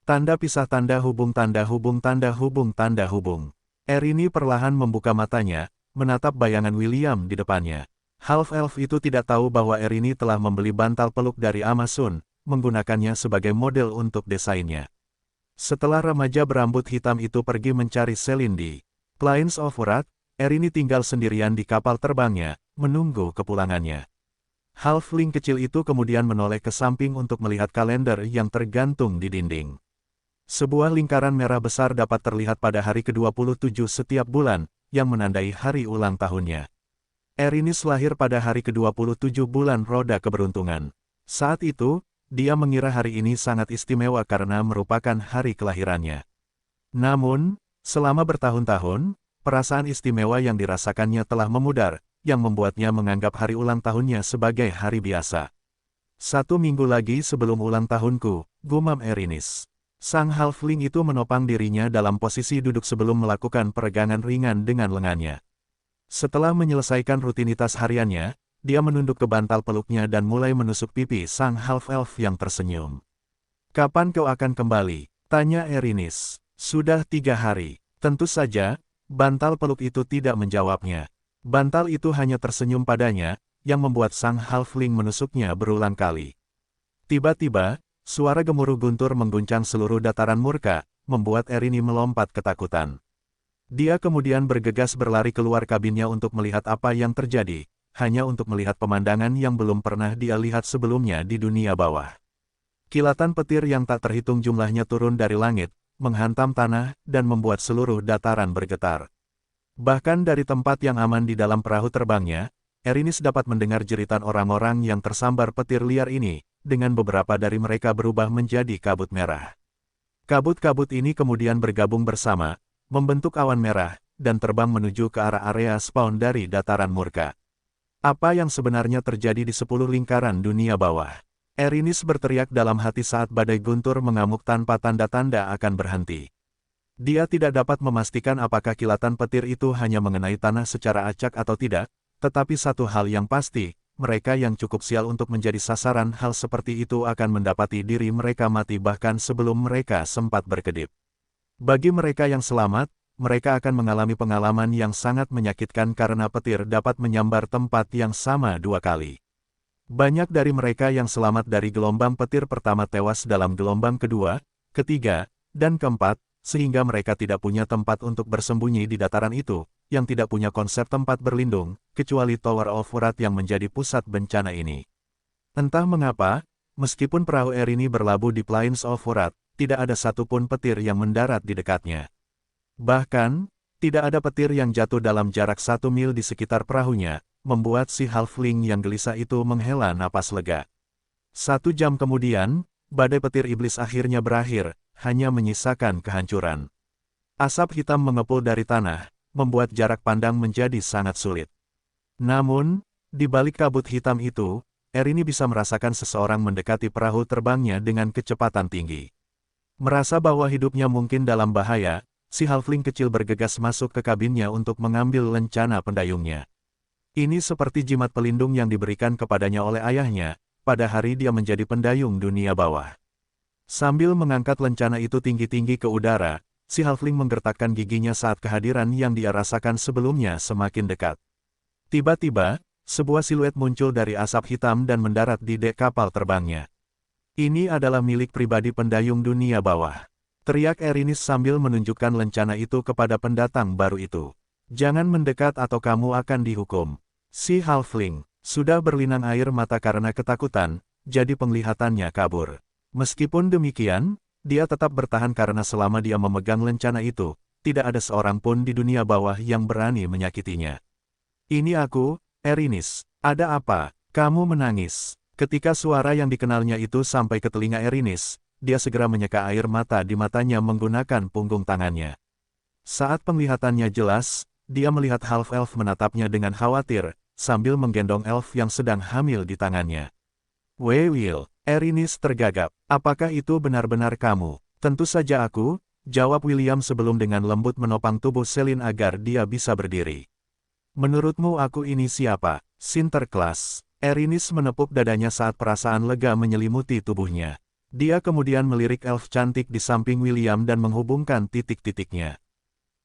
Speaker 1: Tanda pisah tanda hubung tanda hubung tanda hubung tanda hubung. Erini perlahan membuka matanya, menatap bayangan William di depannya. Half-elf itu tidak tahu bahwa Erini telah membeli bantal peluk dari Amazon, menggunakannya sebagai model untuk desainnya. Setelah remaja berambut hitam itu pergi mencari Celine di Plains of Wrath, Erini tinggal sendirian di kapal terbangnya, menunggu kepulangannya. Halfling kecil itu kemudian menoleh ke samping untuk melihat kalender yang tergantung di dinding. Sebuah lingkaran merah besar dapat terlihat pada hari ke-27 setiap bulan, yang menandai hari ulang tahunnya. Erinis lahir pada hari ke-27 bulan roda keberuntungan. Saat itu, dia mengira hari ini sangat istimewa karena merupakan hari kelahirannya. Namun, selama bertahun-tahun, perasaan istimewa yang dirasakannya telah memudar, yang membuatnya menganggap hari ulang tahunnya sebagai hari biasa. 1 minggu lagi sebelum ulang tahunku, gumam Erinis. Sang halfling itu menopang dirinya dalam posisi duduk sebelum melakukan peregangan ringan dengan lengannya. Setelah menyelesaikan rutinitas hariannya, dia menunduk ke bantal peluknya dan mulai menusuk pipi sang half-elf yang tersenyum. "Kapan kau akan kembali?" tanya Erinis. "Sudah 3 hari." Tentu saja, bantal peluk itu tidak menjawabnya. Bantal itu hanya tersenyum padanya, yang membuat sang halfling menusuknya berulang kali. Tiba-tiba, suara gemuruh guntur mengguncang seluruh dataran murka, membuat Erini melompat ketakutan. Dia kemudian bergegas berlari keluar kabinnya untuk melihat apa yang terjadi, hanya untuk melihat pemandangan yang belum pernah dia lihat sebelumnya di dunia bawah. Kilatan petir yang tak terhitung jumlahnya turun dari langit, menghantam tanah, dan membuat seluruh dataran bergetar. Bahkan dari tempat yang aman di dalam perahu terbangnya, Erinis dapat mendengar jeritan orang-orang yang tersambar petir liar ini, dengan beberapa dari mereka berubah menjadi kabut merah. Kabut-kabut ini kemudian bergabung bersama, membentuk awan merah, dan terbang menuju ke arah area spawn dari dataran murka. Apa yang sebenarnya terjadi di 10 lingkaran dunia bawah? Erinis berteriak dalam hati saat badai guntur mengamuk tanpa tanda-tanda akan berhenti. Dia tidak dapat memastikan apakah kilatan petir itu hanya mengenai tanah secara acak atau tidak, tetapi satu hal yang pasti, mereka yang cukup sial untuk menjadi sasaran hal seperti itu akan mendapati diri mereka mati bahkan sebelum mereka sempat berkedip. Bagi mereka yang selamat, mereka akan mengalami pengalaman yang sangat menyakitkan karena petir dapat menyambar tempat yang sama 2 kali. Banyak dari mereka yang selamat dari gelombang petir pertama tewas dalam gelombang kedua, ketiga, dan keempat, sehingga mereka tidak punya tempat untuk bersembunyi di dataran itu, yang tidak punya konsep tempat berlindung, kecuali Tower of Wrath yang menjadi pusat bencana ini. Entah mengapa, meskipun perahu Erini berlabuh di Plains of Wrath, tidak ada satupun petir yang mendarat di dekatnya. Bahkan, tidak ada petir yang jatuh dalam jarak 1 mil di sekitar perahunya, membuat si halfling yang gelisah itu menghela napas lega. 1 jam kemudian, badai petir iblis akhirnya berakhir, hanya menyisakan kehancuran. Asap hitam mengepul dari tanah, membuat jarak pandang menjadi sangat sulit. Namun, di balik kabut hitam itu, Erini bisa merasakan seseorang mendekati perahu terbangnya dengan kecepatan tinggi. Merasa bahwa hidupnya mungkin dalam bahaya, si halfling kecil bergegas masuk ke kabinnya untuk mengambil lencana pendayungnya. Ini seperti jimat pelindung yang diberikan kepadanya oleh ayahnya, pada hari dia menjadi pendayung dunia bawah. Sambil mengangkat lencana itu tinggi-tinggi ke udara, si halfling menggertakkan giginya saat kehadiran yang dia rasakan sebelumnya semakin dekat. Tiba-tiba, sebuah siluet muncul dari asap hitam dan mendarat di dek kapal terbangnya. Ini adalah milik pribadi pendayung dunia bawah. Teriak Erinis sambil menunjukkan lencana itu kepada pendatang baru itu. Jangan mendekat atau kamu akan dihukum. Si Halfling sudah berlinang air mata karena ketakutan, jadi penglihatannya kabur. Meskipun demikian, dia tetap bertahan karena selama dia memegang lencana itu, tidak ada seorang pun di dunia bawah yang berani menyakitinya. Ini aku, Erinis. Ada apa? Kamu menangis. Ketika suara yang dikenalnya itu sampai ke telinga Erinis, dia segera menyeka air mata di matanya menggunakan punggung tangannya. Saat penglihatannya jelas, dia melihat half-elf menatapnya dengan khawatir, sambil menggendong elf yang sedang hamil di tangannya. Will, Erinis tergagap. Apakah itu benar-benar kamu? Tentu saja aku, jawab William sebelum dengan lembut menopang tubuh Selin agar dia bisa berdiri. Menurutmu aku ini siapa? Sinterklas. Erinis menepuk dadanya saat perasaan lega menyelimuti tubuhnya. Dia kemudian melirik elf cantik di samping William dan menghubungkan titik-titiknya.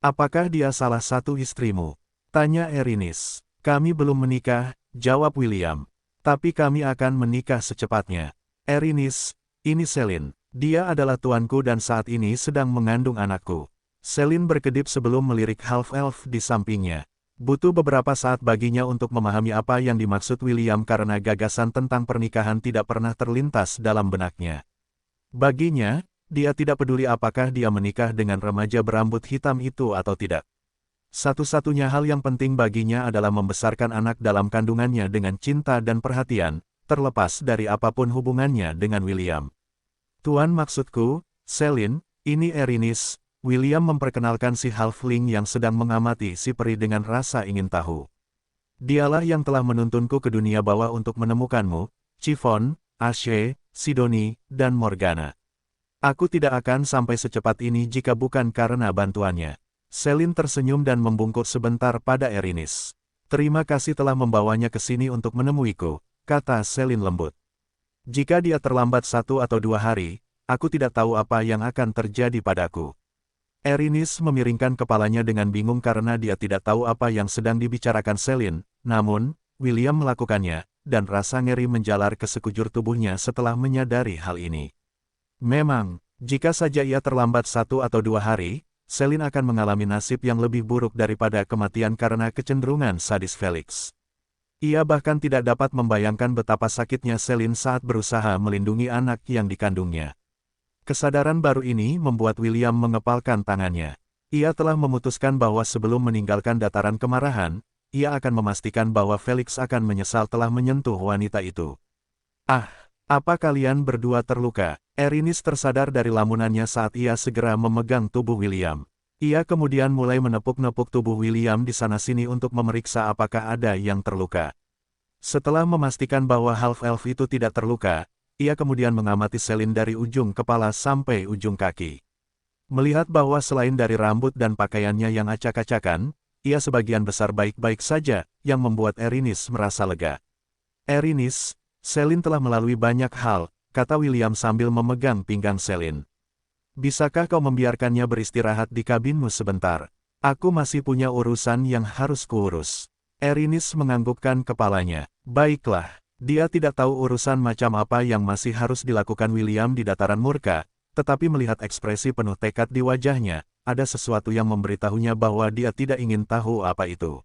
Speaker 1: Apakah dia salah satu istrimu? Tanya Erinis. Kami belum menikah, jawab William. Tapi kami akan menikah secepatnya. Erinis, ini Selin. Dia adalah tuanku dan saat ini sedang mengandung anakku. Selin berkedip sebelum melirik half-elf di sampingnya. Butuh beberapa saat baginya untuk memahami apa yang dimaksud William karena gagasan tentang pernikahan tidak pernah terlintas dalam benaknya. Baginya, dia tidak peduli apakah dia menikah dengan remaja berambut hitam itu atau tidak. Satu-satunya hal yang penting baginya adalah membesarkan anak dalam kandungannya dengan cinta dan perhatian, terlepas dari apapun hubungannya dengan William. Tuan maksudku, Selin, ini Erinis. William memperkenalkan si halfling yang sedang mengamati si peri dengan rasa ingin tahu. Dialah yang telah menuntunku ke dunia bawah untuk menemukanmu, Chiffon, Ashe, Sidoni, dan Morgana. Aku tidak akan sampai secepat ini jika bukan karena bantuannya. Selin tersenyum dan membungkuk sebentar pada Erinis. Terima kasih telah membawanya ke sini untuk menemuiku, kata Selin lembut. Jika dia terlambat 1 atau 2 hari, aku tidak tahu apa yang akan terjadi padaku. Erinis memiringkan kepalanya dengan bingung karena dia tidak tahu apa yang sedang dibicarakan Selin, namun, William melakukannya, dan rasa ngeri menjalar ke sekujur tubuhnya setelah menyadari hal ini. Memang, jika saja ia terlambat 1 atau 2 hari, Selin akan mengalami nasib yang lebih buruk daripada kematian karena kecenderungan sadis Felix. Ia bahkan tidak dapat membayangkan betapa sakitnya Selin saat berusaha melindungi anak yang dikandungnya. Kesadaran baru ini membuat William mengepalkan tangannya. Ia telah memutuskan bahwa sebelum meninggalkan dataran kemarahan, ia akan memastikan bahwa Felix akan menyesal telah menyentuh wanita itu. Ah, apa kalian berdua terluka? Erinis tersadar dari lamunannya saat ia segera memegang tubuh William. Ia kemudian mulai menepuk-nepuk tubuh William di sana-sini untuk memeriksa apakah ada yang terluka. Setelah memastikan bahwa half-elf itu tidak terluka, ia kemudian mengamati Selin dari ujung kepala sampai ujung kaki. Melihat bahwa selain dari rambut dan pakaiannya yang acak-acakan, ia sebagian besar baik-baik saja, yang membuat Erinis merasa lega. Erinis, Selin telah melalui banyak hal, kata William sambil memegang pinggang Selin. Bisakah kau membiarkannya beristirahat di kabinmu sebentar? Aku masih punya urusan yang harus kuurus. Erinis menganggukkan kepalanya. Baiklah, dia tidak tahu urusan macam apa yang masih harus dilakukan William di dataran murka, tetapi melihat ekspresi penuh tekad di wajahnya, ada sesuatu yang memberitahunya bahwa dia tidak ingin tahu apa itu.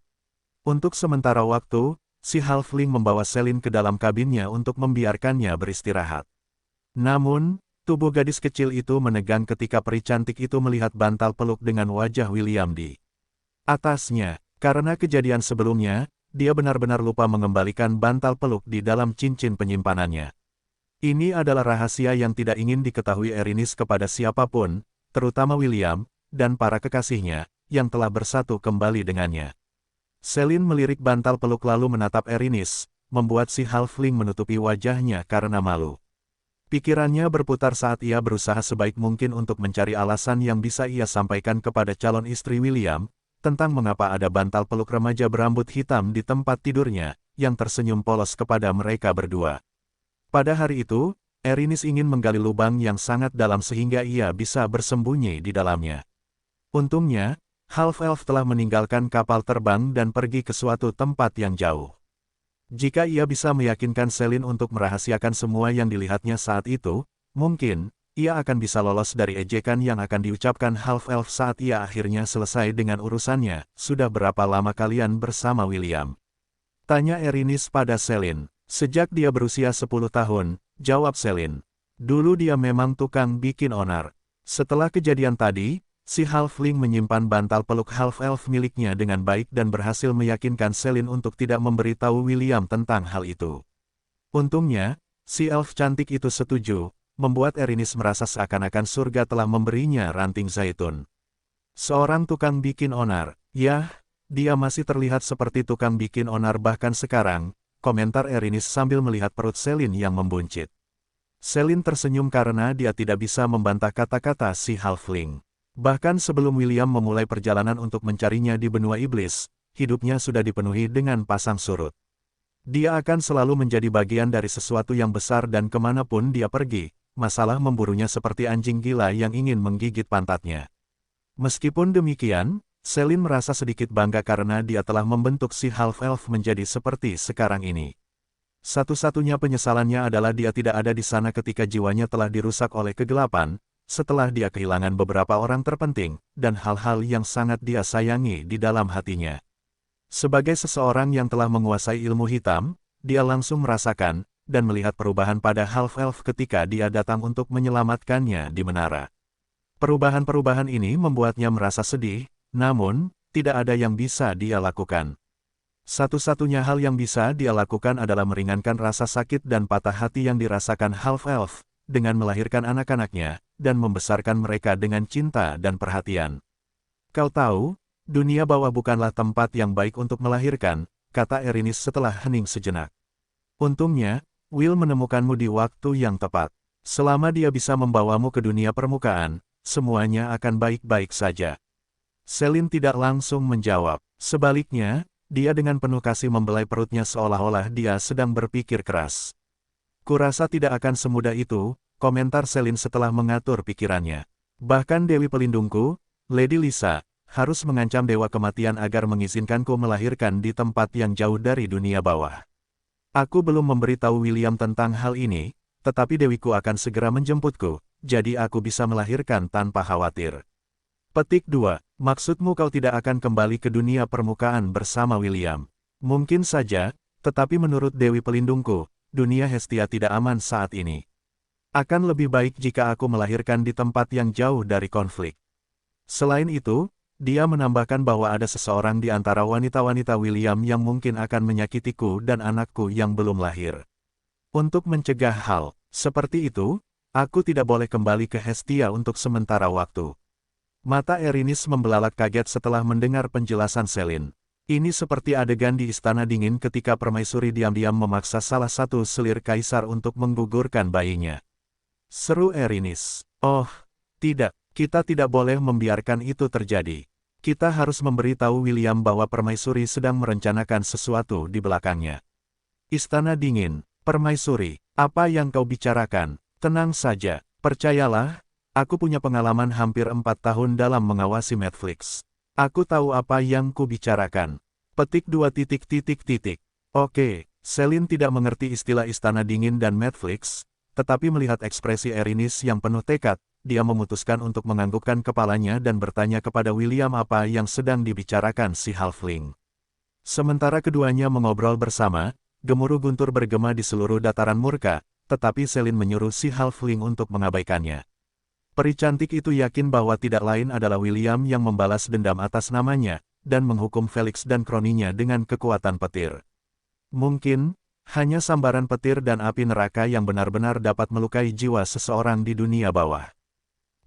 Speaker 1: Untuk sementara waktu, si halfling membawa Selin ke dalam kabinnya untuk membiarkannya beristirahat. Namun, tubuh gadis kecil itu menegang ketika peri cantik itu melihat bantal peluk dengan wajah William di atasnya. Karena kejadian sebelumnya, dia benar-benar lupa mengembalikan bantal peluk di dalam cincin penyimpanannya. Ini adalah rahasia yang tidak ingin diketahui Erinis kepada siapapun, terutama William, dan para kekasihnya, yang telah bersatu kembali dengannya. Selin melirik bantal peluk lalu menatap Erinis, membuat si halfling menutupi wajahnya karena malu. Pikirannya berputar saat ia berusaha sebaik mungkin untuk mencari alasan yang bisa ia sampaikan kepada calon istri William, tentang mengapa ada bantal peluk remaja berambut hitam di tempat tidurnya, yang tersenyum polos kepada mereka berdua. Pada hari itu, Erinis ingin menggali lubang yang sangat dalam sehingga ia bisa bersembunyi di dalamnya. Untungnya, Half-Elf telah meninggalkan kapal terbang dan pergi ke suatu tempat yang jauh. Jika ia bisa meyakinkan Celine untuk merahasiakan semua yang dilihatnya saat itu, mungkin, ia akan bisa lolos dari ejekan yang akan diucapkan Half-Elf saat ia akhirnya selesai dengan urusannya. Sudah berapa lama kalian bersama William? Tanya Erinis pada Celine. Sejak dia berusia 10 tahun, jawab Celine. Dulu dia memang tukang bikin onar. Setelah kejadian tadi, si Halfling menyimpan bantal peluk Half-Elf miliknya dengan baik dan berhasil meyakinkan Celine untuk tidak memberitahu William tentang hal itu. Untungnya, si elf cantik itu setuju, membuat Erinis merasa seakan-akan surga telah memberinya ranting zaitun. Seorang tukang bikin onar, yah, dia masih terlihat seperti tukang bikin onar bahkan sekarang, komentar Erinis sambil melihat perut Celine yang membuncit. Celine tersenyum karena dia tidak bisa membantah kata-kata si Halfling. Bahkan sebelum William memulai perjalanan untuk mencarinya di benua iblis, hidupnya sudah dipenuhi dengan pasang surut. Dia akan selalu menjadi bagian dari sesuatu yang besar dan kemanapun dia pergi, masalah memburunya seperti anjing gila yang ingin menggigit pantatnya. Meskipun demikian, Celine merasa sedikit bangga karena dia telah membentuk si Half-Elf menjadi seperti sekarang ini. Satu-satunya penyesalannya adalah dia tidak ada di sana ketika jiwanya telah dirusak oleh kegelapan, setelah dia kehilangan beberapa orang terpenting, dan hal-hal yang sangat dia sayangi di dalam hatinya. Sebagai seseorang yang telah menguasai ilmu hitam, dia langsung merasakan dan melihat perubahan pada Half-Elf ketika dia datang untuk menyelamatkannya di menara. Perubahan-perubahan ini membuatnya merasa sedih, namun, tidak ada yang bisa dia lakukan. Satu-satunya hal yang bisa dia lakukan adalah meringankan rasa sakit dan patah hati yang dirasakan Half-Elf, dengan melahirkan anak-anaknya, dan membesarkan mereka dengan cinta dan perhatian. Kau tahu, dunia bawah bukanlah tempat yang baik untuk melahirkan, kata Erinis setelah hening sejenak. Untungnya, Will menemukanmu di waktu yang tepat. Selama dia bisa membawamu ke dunia permukaan, semuanya akan baik-baik saja. Celine tidak langsung menjawab. Sebaliknya, dia dengan penuh kasih membelai perutnya seolah-olah dia sedang berpikir keras. Kurasa tidak akan semudah itu, komentar Celine setelah mengatur pikirannya. Bahkan Dewi Pelindungku, Lady Lisa, harus mengancam Dewa Kematian agar mengizinkanku melahirkan di tempat yang jauh dari dunia bawah. Aku belum memberitahu William tentang hal ini, tetapi Dewiku akan segera menjemputku, jadi aku bisa melahirkan tanpa khawatir. Petik 2. Maksudmu kau tidak akan kembali ke dunia permukaan bersama William? Mungkin saja, tetapi menurut Dewi Pelindungku, dunia Hestia tidak aman saat ini. Akan lebih baik jika aku melahirkan di tempat yang jauh dari konflik. Selain itu, dia menambahkan bahwa ada seseorang di antara wanita-wanita William yang mungkin akan menyakitiku dan anakku yang belum lahir. Untuk mencegah hal seperti itu, aku tidak boleh kembali ke Hestia untuk sementara waktu. Mata Erinis membelalak kaget setelah mendengar penjelasan Celine. Ini seperti adegan di Istana Dingin ketika permaisuri diam-diam memaksa salah satu selir kaisar untuk menggugurkan bayinya. Seru Erinis. Oh, tidak. Kita tidak boleh membiarkan itu terjadi. Kita harus memberitahu William bahwa permaisuri sedang merencanakan sesuatu di belakangnya. Istana Dingin, permaisuri, apa yang kau bicarakan? Tenang saja, percayalah, aku punya pengalaman hampir 4 tahun dalam mengawasi Netflix. Aku tahu apa yang ku bicarakan. Petik 2. Oke, Celine tidak mengerti istilah Istana Dingin dan Netflix, tetapi melihat ekspresi Erinis yang penuh tekad, dia memutuskan untuk menganggukkan kepalanya dan bertanya kepada William apa yang sedang dibicarakan si Halfling. Sementara keduanya mengobrol bersama, gemuruh guntur bergema di seluruh dataran murka, tetapi Celine menyuruh si Halfling untuk mengabaikannya. Peri cantik itu yakin bahwa tidak lain adalah William yang membalas dendam atas namanya, dan menghukum Felix dan kroninya dengan kekuatan petir. Mungkin, hanya sambaran petir dan api neraka yang benar-benar dapat melukai jiwa seseorang di dunia bawah.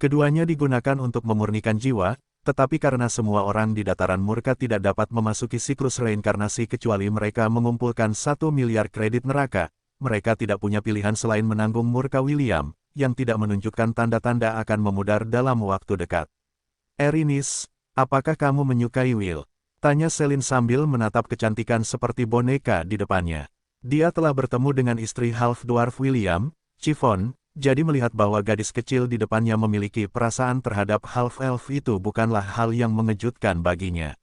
Speaker 1: Keduanya digunakan untuk memurnikan jiwa, tetapi karena semua orang di dataran murka tidak dapat memasuki siklus reinkarnasi kecuali mereka mengumpulkan 1 miliar kredit neraka, mereka tidak punya pilihan selain menanggung murka William, yang tidak menunjukkan tanda-tanda akan memudar dalam waktu dekat. Erinis, apakah kamu menyukai Will? Tanya Celine sambil menatap kecantikan seperti boneka di depannya. Dia telah bertemu dengan istri half-dwarf William, Chiffon, jadi melihat bahwa gadis kecil di depannya memiliki perasaan terhadap half-elf itu bukanlah hal yang mengejutkan baginya.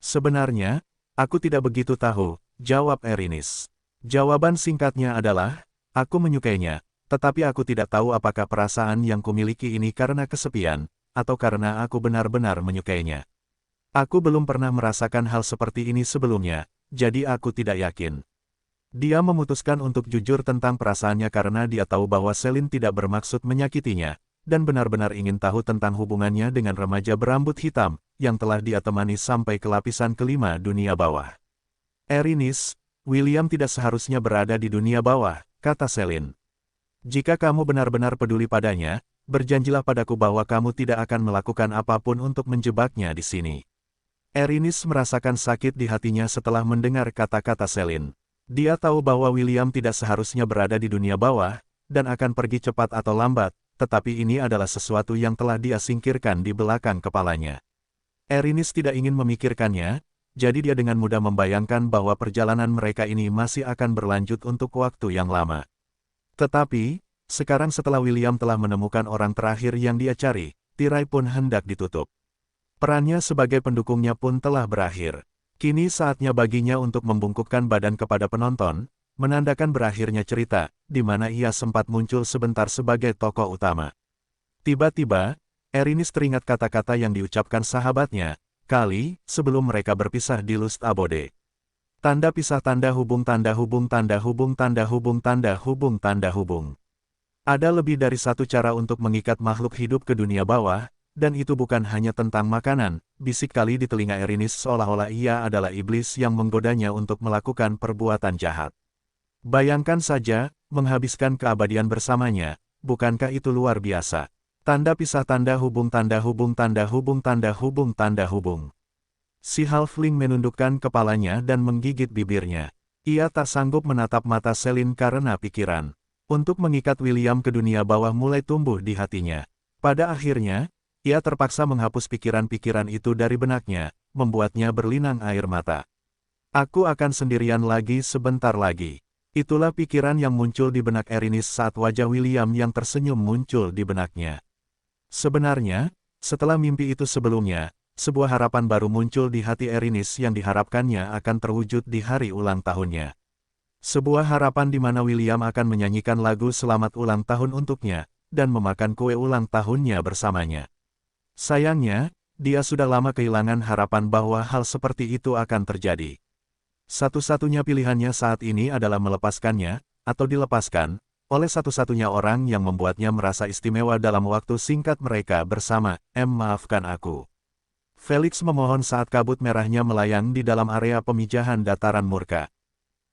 Speaker 1: Sebenarnya, aku tidak begitu tahu, jawab Erinis. Jawaban singkatnya adalah, aku menyukainya, tetapi aku tidak tahu apakah perasaan yang kumiliki ini karena kesepian, atau karena aku benar-benar menyukainya. Aku belum pernah merasakan hal seperti ini sebelumnya, jadi aku tidak yakin. Dia memutuskan untuk jujur tentang perasaannya karena dia tahu bahwa Celine tidak bermaksud menyakitinya, dan benar-benar ingin tahu tentang hubungannya dengan remaja berambut hitam, yang telah dia temani sampai ke lapisan kelima dunia bawah. Erinis, William tidak seharusnya berada di dunia bawah, kata Celine. Jika kamu benar-benar peduli padanya, berjanjilah padaku bahwa kamu tidak akan melakukan apapun untuk menjebaknya di sini. Erinis merasakan sakit di hatinya setelah mendengar kata-kata Celine. Dia tahu bahwa William tidak seharusnya berada di dunia bawah, dan akan pergi cepat atau lambat, tetapi ini adalah sesuatu yang telah dia singkirkan di belakang kepalanya. Erinis tidak ingin memikirkannya, jadi dia dengan mudah membayangkan bahwa perjalanan mereka ini masih akan berlanjut untuk waktu yang lama. Tetapi, sekarang setelah William telah menemukan orang terakhir yang dia cari, tirai pun hendak ditutup. Perannya sebagai pendukungnya pun telah berakhir. Kini saatnya baginya untuk membungkukkan badan kepada penonton, menandakan berakhirnya cerita, di mana ia sempat muncul sebentar sebagai tokoh utama. Tiba-tiba, Erinis teringat kata-kata yang diucapkan sahabatnya, kali sebelum mereka berpisah di Lust Abode. Tanda pisah tanda hubung tanda hubung tanda hubung tanda hubung tanda hubung tanda hubung. Ada lebih dari satu cara untuk mengikat makhluk hidup ke dunia bawah, dan itu bukan hanya tentang makanan, bisik kali di telinga Erinis seolah-olah ia adalah iblis yang menggodanya untuk melakukan perbuatan jahat. Bayangkan saja, menghabiskan keabadian bersamanya, bukankah itu luar biasa? Tanda pisah tanda hubung tanda hubung tanda hubung tanda hubung tanda hubung. Si halfling menundukkan kepalanya dan menggigit bibirnya. Ia tak sanggup menatap mata Celine karena pikiran untuk mengikat William ke dunia bawah mulai tumbuh di hatinya. Pada akhirnya, ia terpaksa menghapus pikiran-pikiran itu dari benaknya, membuatnya berlinang air mata. Aku akan sendirian lagi sebentar lagi. Itulah pikiran yang muncul di benak Erinis saat wajah William yang tersenyum muncul di benaknya. Sebenarnya, setelah mimpi itu sebelumnya, sebuah harapan baru muncul di hati Erinis yang diharapkannya akan terwujud di hari ulang tahunnya. Sebuah harapan di mana William akan menyanyikan lagu selamat ulang tahun untuknya, dan memakan kue ulang tahunnya bersamanya. Sayangnya, dia sudah lama kehilangan harapan bahwa hal seperti itu akan terjadi. Satu-satunya pilihannya saat ini adalah melepaskannya, atau dilepaskan, oleh satu-satunya orang yang membuatnya merasa istimewa dalam waktu singkat mereka bersama. Maafkan aku. Felix memohon saat kabut merahnya melayang di dalam area pemijahan dataran murka.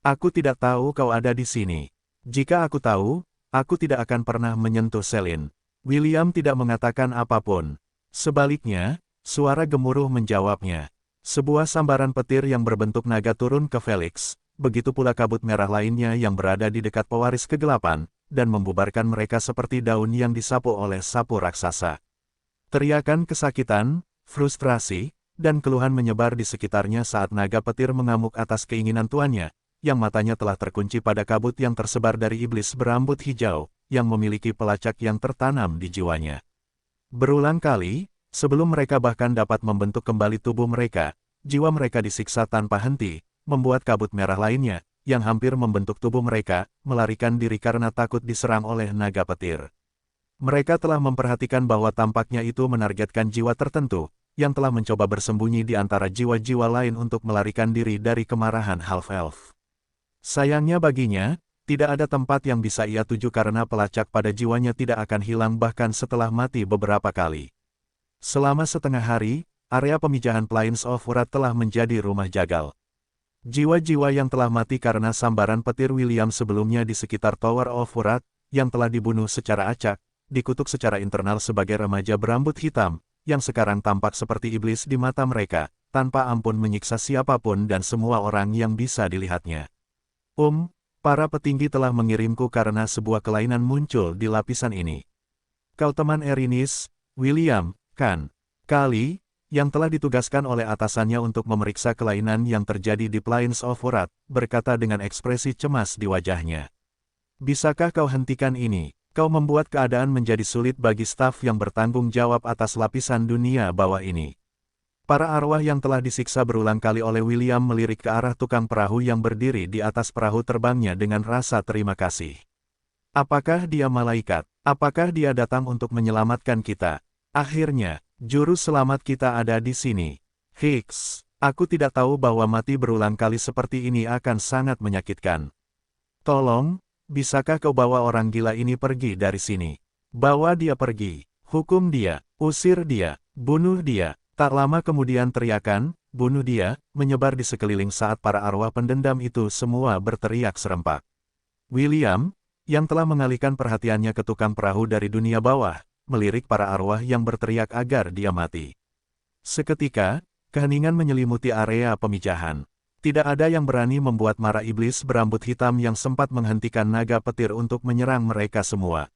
Speaker 1: Aku tidak tahu kau ada di sini. Jika aku tahu, aku tidak akan pernah menyentuh Celine. William tidak mengatakan apapun. Sebaliknya, suara gemuruh menjawabnya. Sebuah sambaran petir yang berbentuk naga turun ke Felix, begitu pula kabut merah lainnya yang berada di dekat pewaris kegelapan, dan membubarkan mereka seperti daun yang disapu oleh sapu raksasa. Teriakan kesakitan, frustrasi, dan keluhan menyebar di sekitarnya saat naga petir mengamuk atas keinginan tuannya, yang matanya telah terkunci pada kabut yang tersebar dari iblis berambut hijau, yang memiliki pelacak yang tertanam di jiwanya. Berulang kali, sebelum mereka bahkan dapat membentuk kembali tubuh mereka, jiwa mereka disiksa tanpa henti, membuat kabut merah lainnya, yang hampir membentuk tubuh mereka, melarikan diri karena takut diserang oleh naga petir. Mereka telah memperhatikan bahwa tampaknya itu menargetkan jiwa tertentu, yang telah mencoba bersembunyi di antara jiwa-jiwa lain untuk melarikan diri dari kemarahan half-elf. Sayangnya baginya, tidak ada tempat yang bisa ia tuju karena pelacak pada jiwanya tidak akan hilang bahkan setelah mati beberapa kali. Selama setengah hari, area pemijahan Plains of Wrath telah menjadi rumah jagal. Jiwa-jiwa yang telah mati karena sambaran petir William sebelumnya di sekitar Tower of Wrath, yang telah dibunuh secara acak, dikutuk secara internal sebagai remaja berambut hitam, yang sekarang tampak seperti iblis di mata mereka, tanpa ampun menyiksa siapapun dan semua orang yang bisa dilihatnya. Para petinggi telah mengirimku karena sebuah kelainan muncul di lapisan ini. Kau teman Erinis, William, kan? Kali, yang telah ditugaskan oleh atasannya untuk memeriksa kelainan yang terjadi di Plains of Wrath, berkata dengan ekspresi cemas di wajahnya. Bisakah kau hentikan ini? Kau membuat keadaan menjadi sulit bagi staf yang bertanggung jawab atas lapisan dunia bawah ini. Para arwah yang telah disiksa berulang kali oleh William melirik ke arah tukang perahu yang berdiri di atas perahu terbangnya dengan rasa terima kasih. Apakah dia malaikat? Apakah dia datang untuk menyelamatkan kita? Akhirnya, juru selamat kita ada di sini. Hicks, aku tidak tahu bahwa mati berulang kali seperti ini akan sangat menyakitkan. Tolong, bisakah kau bawa orang gila ini pergi dari sini? Bawa dia pergi, hukum dia, usir dia, bunuh dia. Tak lama kemudian teriakan, bunuh dia, menyebar di sekeliling saat para arwah pendendam itu semua berteriak serempak. William, yang telah mengalihkan perhatiannya ke tukang perahu dari dunia bawah, melirik para arwah yang berteriak agar dia mati. Seketika, keheningan menyelimuti area pemijahan. Tidak ada yang berani membuat marah iblis berambut hitam yang sempat menghentikan naga petir untuk menyerang mereka semua.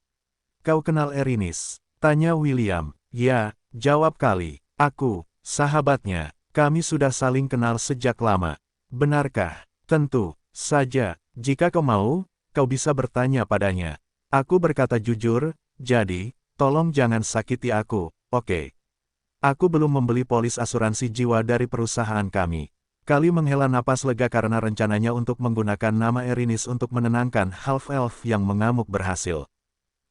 Speaker 1: Kau kenal Erinis? Tanya William. Ya, jawab Kali. Aku, sahabatnya, kami sudah saling kenal sejak lama. Benarkah? Tentu saja, jika kau mau, kau bisa bertanya padanya. Aku berkata jujur, jadi, tolong jangan sakiti aku, oke? Aku belum membeli polis asuransi jiwa dari perusahaan kami. Kali menghela napas lega karena rencananya untuk menggunakan nama Erinis untuk menenangkan half-elf yang mengamuk berhasil.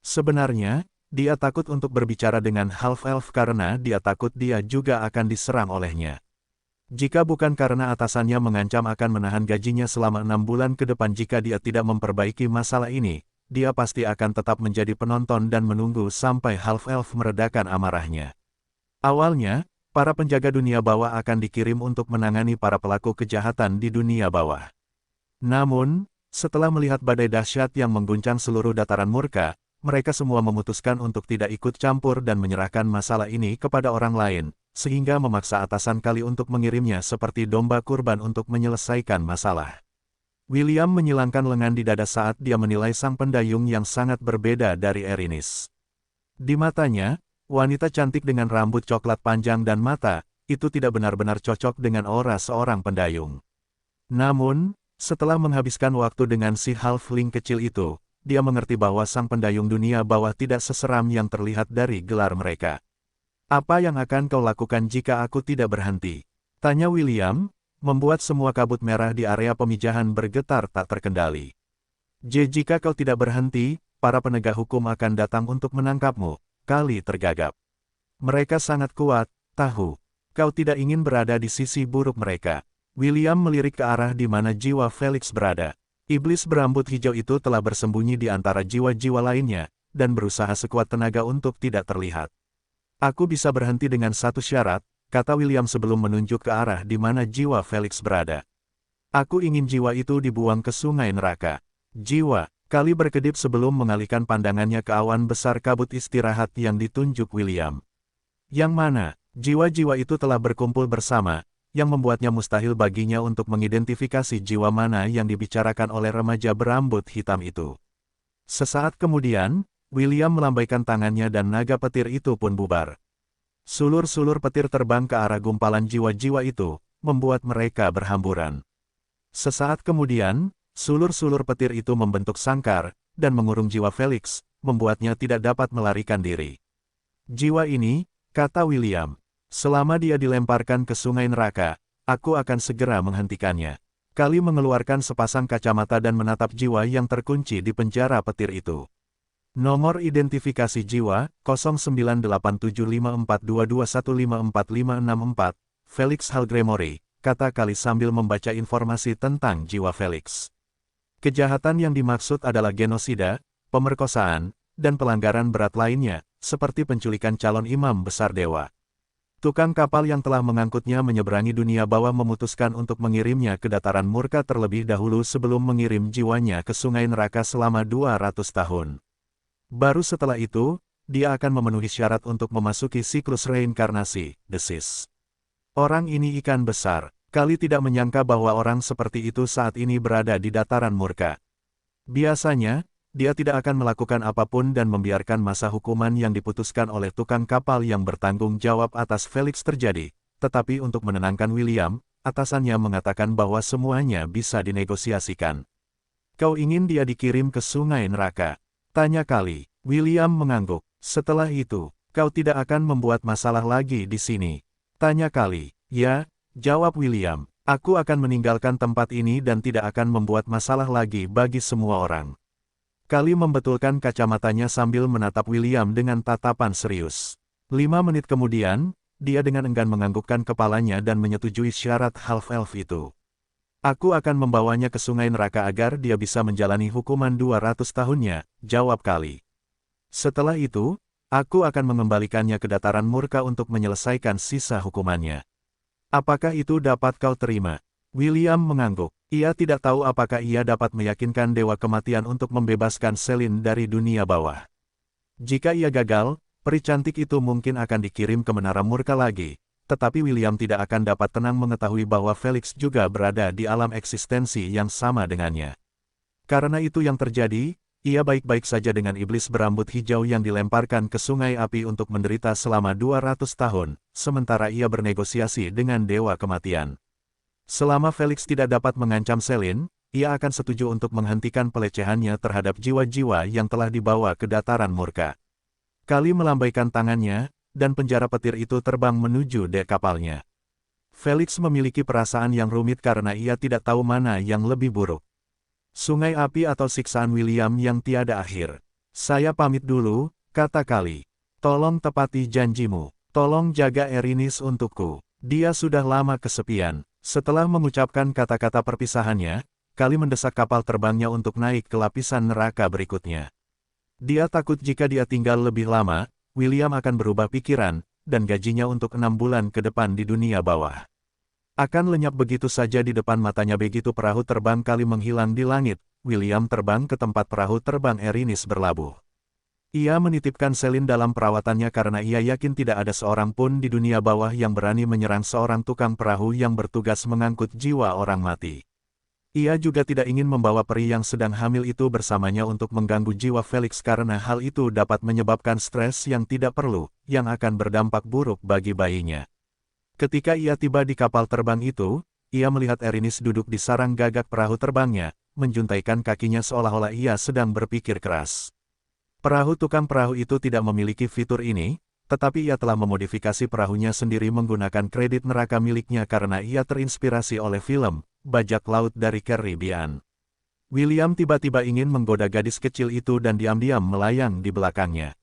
Speaker 1: Sebenarnya, dia takut untuk berbicara dengan half-elf karena dia takut dia juga akan diserang olehnya. Jika bukan karena atasannya mengancam akan menahan gajinya selama 6 bulan ke depan jika dia tidak memperbaiki masalah ini, dia pasti akan tetap menjadi penonton dan menunggu sampai half-elf meredakan amarahnya. Awalnya, para penjaga dunia bawah akan dikirim untuk menangani para pelaku kejahatan di dunia bawah. Namun, setelah melihat badai dahsyat yang mengguncang seluruh dataran murka, mereka semua memutuskan untuk tidak ikut campur dan menyerahkan masalah ini kepada orang lain, sehingga memaksa atasan Kali untuk mengirimnya seperti domba kurban untuk menyelesaikan masalah. William menyilangkan lengan di dada saat dia menilai sang pendayung yang sangat berbeda dari Erinis. Di matanya, wanita cantik dengan rambut coklat panjang dan mata, itu tidak benar-benar cocok dengan aura seorang pendayung. Namun, setelah menghabiskan waktu dengan si halfling kecil itu, dia mengerti bahwa sang pendayung dunia bawah tidak seseram yang terlihat dari gelar mereka. Apa yang akan kau lakukan jika aku tidak berhenti? Tanya William, membuat semua kabut merah di area pemijahan bergetar tak terkendali. Jika kau tidak berhenti, para penegak hukum akan datang untuk menangkapmu. Kali tergagap. Mereka sangat kuat, tahu. Kau tidak ingin berada di sisi buruk mereka. William melirik ke arah di mana jiwa Felix berada. Iblis berambut hijau itu telah bersembunyi di antara jiwa-jiwa lainnya, dan berusaha sekuat tenaga untuk tidak terlihat. Aku bisa berhenti dengan satu syarat, kata William sebelum menunjuk ke arah di mana jiwa Felix berada. Aku ingin jiwa itu dibuang ke sungai neraka. Jiwa, Kali berkedip sebelum mengalihkan pandangannya ke awan besar kabut istirahat yang ditunjuk William. Yang mana, jiwa-jiwa itu telah berkumpul bersama, yang membuatnya mustahil baginya untuk mengidentifikasi jiwa mana yang dibicarakan oleh remaja berambut hitam itu. Sesaat kemudian, William melambaikan tangannya dan naga petir itu pun bubar. Sulur-sulur petir terbang ke arah gumpalan jiwa-jiwa itu, membuat mereka berhamburan. Sesaat kemudian, sulur-sulur petir itu membentuk sangkar, dan mengurung jiwa Felix, membuatnya tidak dapat melarikan diri. Jiwa ini, kata William, selama dia dilemparkan ke sungai neraka, aku akan segera menghentikannya. Kali mengeluarkan sepasang kacamata dan menatap jiwa yang terkunci di penjara petir itu. Nomor identifikasi jiwa, 09875422154564, Felix Halgremori, kata Kali sambil membaca informasi tentang jiwa Felix. Kejahatan yang dimaksud adalah genosida, pemerkosaan, dan pelanggaran berat lainnya, seperti penculikan calon imam besar dewa. Tukang kapal yang telah mengangkutnya menyeberangi dunia bawah memutuskan untuk mengirimnya ke dataran murka terlebih dahulu sebelum mengirim jiwanya ke sungai neraka selama 200 tahun. Baru setelah itu, dia akan memenuhi syarat untuk memasuki siklus reinkarnasi, desis. Orang ini ikan besar, Kali tidak menyangka bahwa orang seperti itu saat ini berada di dataran murka. Biasanya, dia tidak akan melakukan apapun dan membiarkan masa hukuman yang diputuskan oleh tukang kapal yang bertanggung jawab atas Felix terjadi, tetapi untuk menenangkan William, atasannya mengatakan bahwa semuanya bisa dinegosiasikan. Kau ingin dia dikirim ke sungai neraka? Tanya Kali. William mengangguk. Setelah itu, kau tidak akan membuat masalah lagi di sini. Tanya Kali. Ya, jawab William. Aku akan meninggalkan tempat ini dan tidak akan membuat masalah lagi bagi semua orang. Kali membetulkan kacamatanya sambil menatap William dengan tatapan serius. 5 menit kemudian, dia dengan enggan menganggukkan kepalanya dan menyetujui syarat half-elf itu. Aku akan membawanya ke sungai neraka agar dia bisa menjalani hukuman 200 tahunnya, jawab Kali. Setelah itu, aku akan mengembalikannya ke dataran murka untuk menyelesaikan sisa hukumannya. Apakah itu dapat kau terima? William mengangguk. Ia tidak tahu apakah ia dapat meyakinkan Dewa Kematian untuk membebaskan Selin dari dunia bawah. Jika ia gagal, peri cantik itu mungkin akan dikirim ke menara murka lagi, tetapi William tidak akan dapat tenang mengetahui bahwa Felix juga berada di alam eksistensi yang sama dengannya. Karena itu yang terjadi, ia baik-baik saja dengan iblis berambut hijau yang dilemparkan ke sungai api untuk menderita selama 200 tahun, sementara ia bernegosiasi dengan Dewa Kematian. Selama Felix tidak dapat mengancam Selin, ia akan setuju untuk menghentikan pelecehannya terhadap jiwa-jiwa yang telah dibawa ke dataran murka. Kali melambaikan tangannya, dan penjara petir itu terbang menuju dek kapalnya. Felix memiliki perasaan yang rumit karena ia tidak tahu mana yang lebih buruk. Sungai api atau siksaan William yang tiada akhir. Saya pamit dulu, kata Kali. Tolong tepati janjimu. Tolong jaga Erinis untukku. Dia sudah lama kesepian. Setelah mengucapkan kata-kata perpisahannya, Kali mendesak kapal terbangnya untuk naik ke lapisan neraka berikutnya. Dia takut jika dia tinggal lebih lama, William akan berubah pikiran, dan gajinya untuk 6 bulan ke depan di dunia bawah akan lenyap begitu saja di depan matanya. Begitu perahu terbang Kali menghilang di langit, William terbang ke tempat perahu terbang Erinis berlabuh. Ia menitipkan Selin dalam perawatannya karena ia yakin tidak ada seorang pun di dunia bawah yang berani menyerang seorang tukang perahu yang bertugas mengangkut jiwa orang mati. Ia juga tidak ingin membawa peri yang sedang hamil itu bersamanya untuk mengganggu jiwa Felix karena hal itu dapat menyebabkan stres yang tidak perlu, yang akan berdampak buruk bagi bayinya. Ketika ia tiba di kapal terbang itu, ia melihat Erinis duduk di sarang gagak perahu terbangnya, menjuntaikan kakinya seolah-olah ia sedang berpikir keras. Perahu tukang perahu itu tidak memiliki fitur ini, tetapi ia telah memodifikasi perahunya sendiri menggunakan kredit neraka miliknya karena ia terinspirasi oleh film Bajak Laut dari Caribbean. William tiba-tiba ingin menggoda gadis kecil itu dan diam-diam melayang di belakangnya.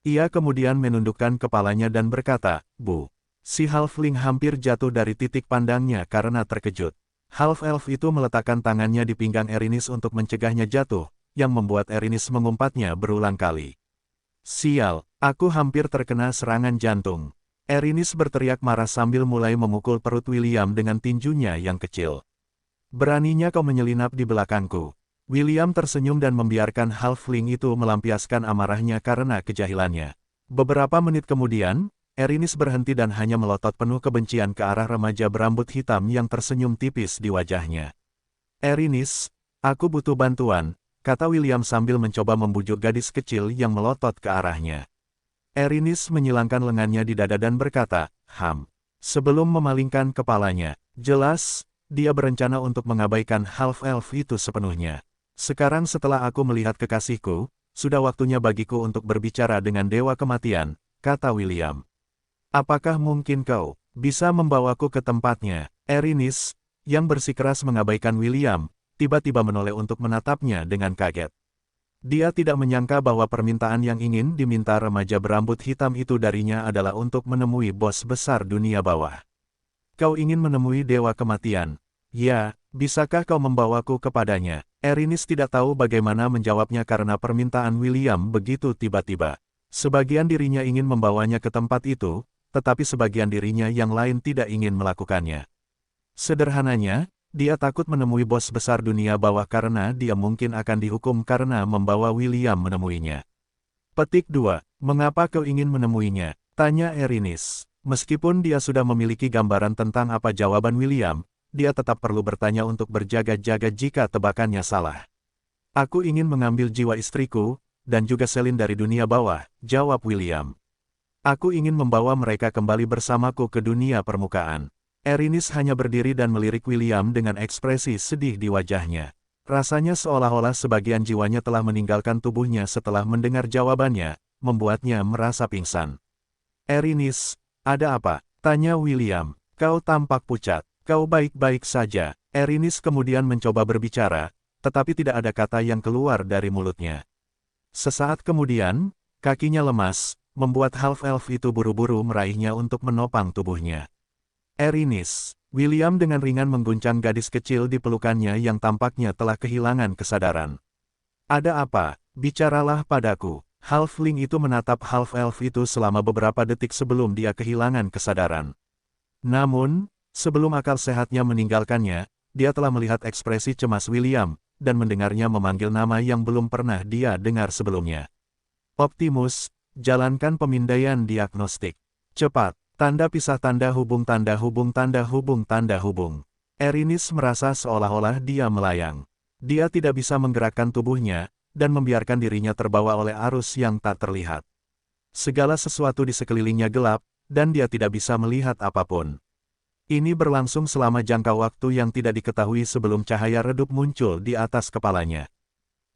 Speaker 1: Ia kemudian menundukkan kepalanya dan berkata, "Bu." Si halfling hampir jatuh dari titik pandangnya karena terkejut. Half-elf itu meletakkan tangannya di pinggang Erinis untuk mencegahnya jatuh, yang membuat Erinis mengumpatnya berulang kali. "Sial, aku hampir terkena serangan jantung." Erinis berteriak marah sambil mulai memukul perut William dengan tinjunya yang kecil. "Beraninya kau menyelinap di belakangku." William tersenyum dan membiarkan halfling itu melampiaskan amarahnya karena kejahilannya. Beberapa menit kemudian, Erinis berhenti dan hanya melotot penuh kebencian ke arah remaja berambut hitam yang tersenyum tipis di wajahnya. "Erinis, aku butuh bantuan," kata William sambil mencoba membujuk gadis kecil yang melotot ke arahnya. Erinis menyilangkan lengannya di dada dan berkata, sebelum memalingkan kepalanya. Jelas, dia berencana untuk mengabaikan half-elf itu sepenuhnya. "Sekarang setelah aku melihat kekasihku, sudah waktunya bagiku untuk berbicara dengan Dewa Kematian," kata William. "Apakah mungkin kau bisa membawaku ke tempatnya?" Erinis, yang bersikeras mengabaikan William, tiba-tiba menoleh untuk menatapnya dengan kaget. Dia tidak menyangka bahwa permintaan yang ingin diminta remaja berambut hitam itu darinya adalah untuk menemui bos besar dunia bawah. "Kau ingin menemui Dewa Kematian?" "Ya, bisakah kau membawaku kepadanya?" Erinis tidak tahu bagaimana menjawabnya karena permintaan William begitu tiba-tiba. Sebagian dirinya ingin membawanya ke tempat itu, tetapi sebagian dirinya yang lain tidak ingin melakukannya. Sederhananya, dia takut menemui bos besar dunia bawah karena dia mungkin akan dihukum karena membawa William menemuinya. Petik 2. "Mengapa kau ingin menemuinya?" tanya Erinis. Meskipun dia sudah memiliki gambaran tentang apa jawaban William, dia tetap perlu bertanya untuk berjaga-jaga jika tebakannya salah. "Aku ingin mengambil jiwa istriku, dan juga Selin dari dunia bawah," jawab William. "Aku ingin membawa mereka kembali bersamaku ke dunia permukaan." Erinis hanya berdiri dan melirik William dengan ekspresi sedih di wajahnya. Rasanya seolah-olah sebagian jiwanya telah meninggalkan tubuhnya setelah mendengar jawabannya, membuatnya merasa pingsan. Erinis, ada apa? Tanya William. Kau tampak pucat. Kau baik-baik saja. Erinis kemudian mencoba berbicara, tetapi tidak ada kata yang keluar dari mulutnya. Sesaat kemudian, kakinya lemas, membuat half-elf itu buru-buru meraihnya untuk menopang tubuhnya. Erinis, William dengan ringan mengguncang gadis kecil di pelukannya yang tampaknya telah kehilangan kesadaran. Ada apa? Bicaralah padaku. Halfling itu menatap half-elf itu selama beberapa detik sebelum dia kehilangan kesadaran. Namun, sebelum akal sehatnya meninggalkannya, dia telah melihat ekspresi cemas William, dan mendengarnya memanggil nama yang belum pernah dia dengar sebelumnya. Optimus, jalankan pemindaian diagnostik. Cepat, tanda pisah tanda hubung tanda hubung tanda hubung tanda hubung. Erinis merasa seolah-olah dia melayang. Dia tidak bisa menggerakkan tubuhnya, dan membiarkan dirinya terbawa oleh arus yang tak terlihat. Segala sesuatu di sekelilingnya gelap, dan dia tidak bisa melihat apapun. Ini berlangsung selama jangka waktu yang tidak diketahui sebelum cahaya redup muncul di atas kepalanya.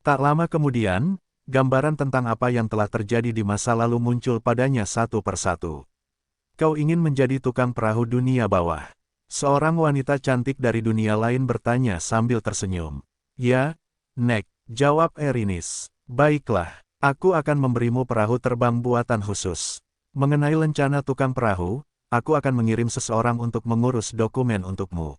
Speaker 1: Tak lama kemudian, gambaran tentang apa yang telah terjadi di masa lalu muncul padanya satu persatu. Kau ingin menjadi tukang perahu dunia bawah? Seorang wanita cantik dari dunia lain bertanya sambil tersenyum. Ya, Nek, jawab Erinis. Baiklah, aku akan memberimu perahu terbang buatan khusus. Mengenai lencana tukang perahu, aku akan mengirim seseorang untuk mengurus dokumen untukmu.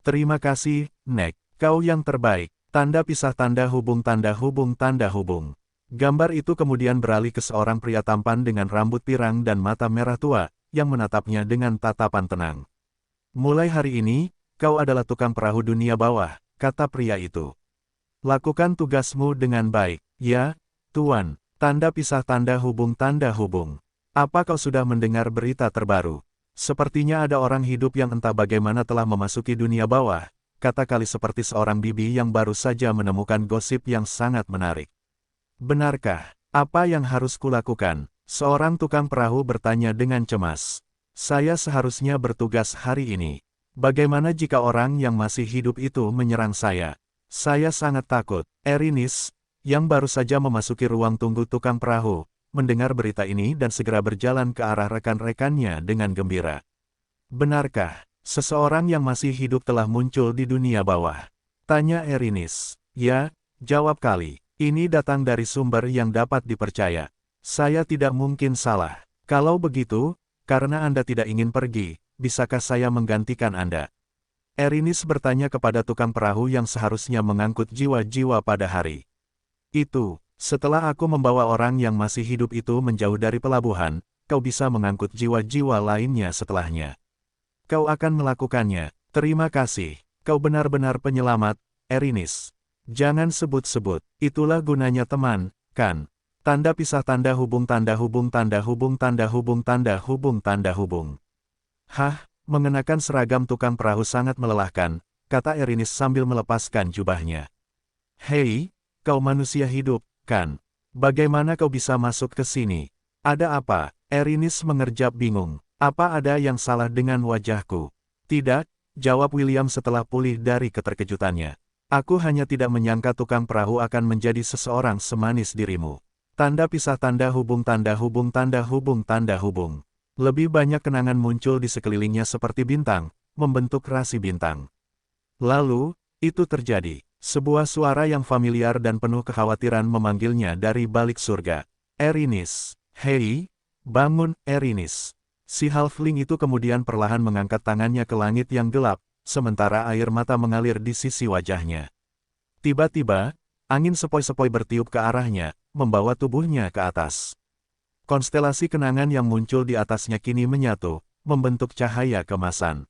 Speaker 1: Terima kasih, Nek. Kau yang terbaik. Tanda pisah tanda hubung tanda hubung tanda hubung. Gambar itu kemudian beralih ke seorang pria tampan dengan rambut pirang dan mata merah tua, yang menatapnya dengan tatapan tenang. Mulai hari ini, kau adalah tukang perahu dunia bawah, kata pria itu. Lakukan tugasmu dengan baik, ya, Tuan. Tanda pisah tanda hubung tanda hubung. Apa kau sudah mendengar berita terbaru? Sepertinya ada orang hidup yang entah bagaimana telah memasuki dunia bawah, kata kali seperti seorang bibi yang baru saja menemukan gosip yang sangat menarik. Benarkah? Apa yang harus kulakukan? Seorang tukang perahu bertanya dengan cemas. Saya seharusnya bertugas hari ini. Bagaimana jika orang yang masih hidup itu menyerang saya? Saya sangat takut. Erinis, yang baru saja memasuki ruang tunggu tukang perahu, mendengar berita ini dan segera berjalan ke arah rekan-rekannya dengan gembira. Benarkah, seseorang yang masih hidup telah muncul di dunia bawah? Tanya Erinis. Ya, jawab kali. Ini datang dari sumber yang dapat dipercaya. Saya tidak mungkin salah. Kalau begitu, karena Anda tidak ingin pergi, bisakah saya menggantikan Anda? Erinis bertanya kepada tukang perahu yang seharusnya mengangkut jiwa-jiwa pada hari itu. Setelah aku membawa orang yang masih hidup itu menjauh dari pelabuhan, kau bisa mengangkut jiwa-jiwa lainnya setelahnya. Kau akan melakukannya. Terima kasih. Kau benar-benar penyelamat, Erinis. Jangan sebut-sebut. Itulah gunanya teman, kan? Tanda pisah tanda hubung tanda hubung tanda hubung tanda hubung tanda hubung tanda hubung. Hah, mengenakan seragam tukang perahu sangat melelahkan, kata Erinis sambil melepaskan jubahnya. Hei, kau manusia hidup, kan? Bagaimana kau bisa masuk ke sini? Ada apa? Erinis mengerjap bingung. Apa ada yang salah dengan wajahku? Tidak, jawab William setelah pulih dari keterkejutannya. Aku hanya tidak menyangka tukang perahu akan menjadi seseorang semanis dirimu. Tanda pisah tanda hubung tanda hubung tanda hubung tanda hubung. Lebih banyak kenangan muncul di sekelilingnya seperti bintang, membentuk rasi bintang. Lalu, itu terjadi. Sebuah suara yang familiar dan penuh kekhawatiran memanggilnya dari balik surga. Erinis. Hei, bangun, Erinis. Si halfling itu kemudian perlahan mengangkat tangannya ke langit yang gelap, sementara air mata mengalir di sisi wajahnya. Tiba-tiba, angin sepoi-sepoi bertiup ke arahnya, membawa tubuhnya ke atas. Konstelasi kenangan yang muncul di atasnya kini menyatu, membentuk cahaya kemasan.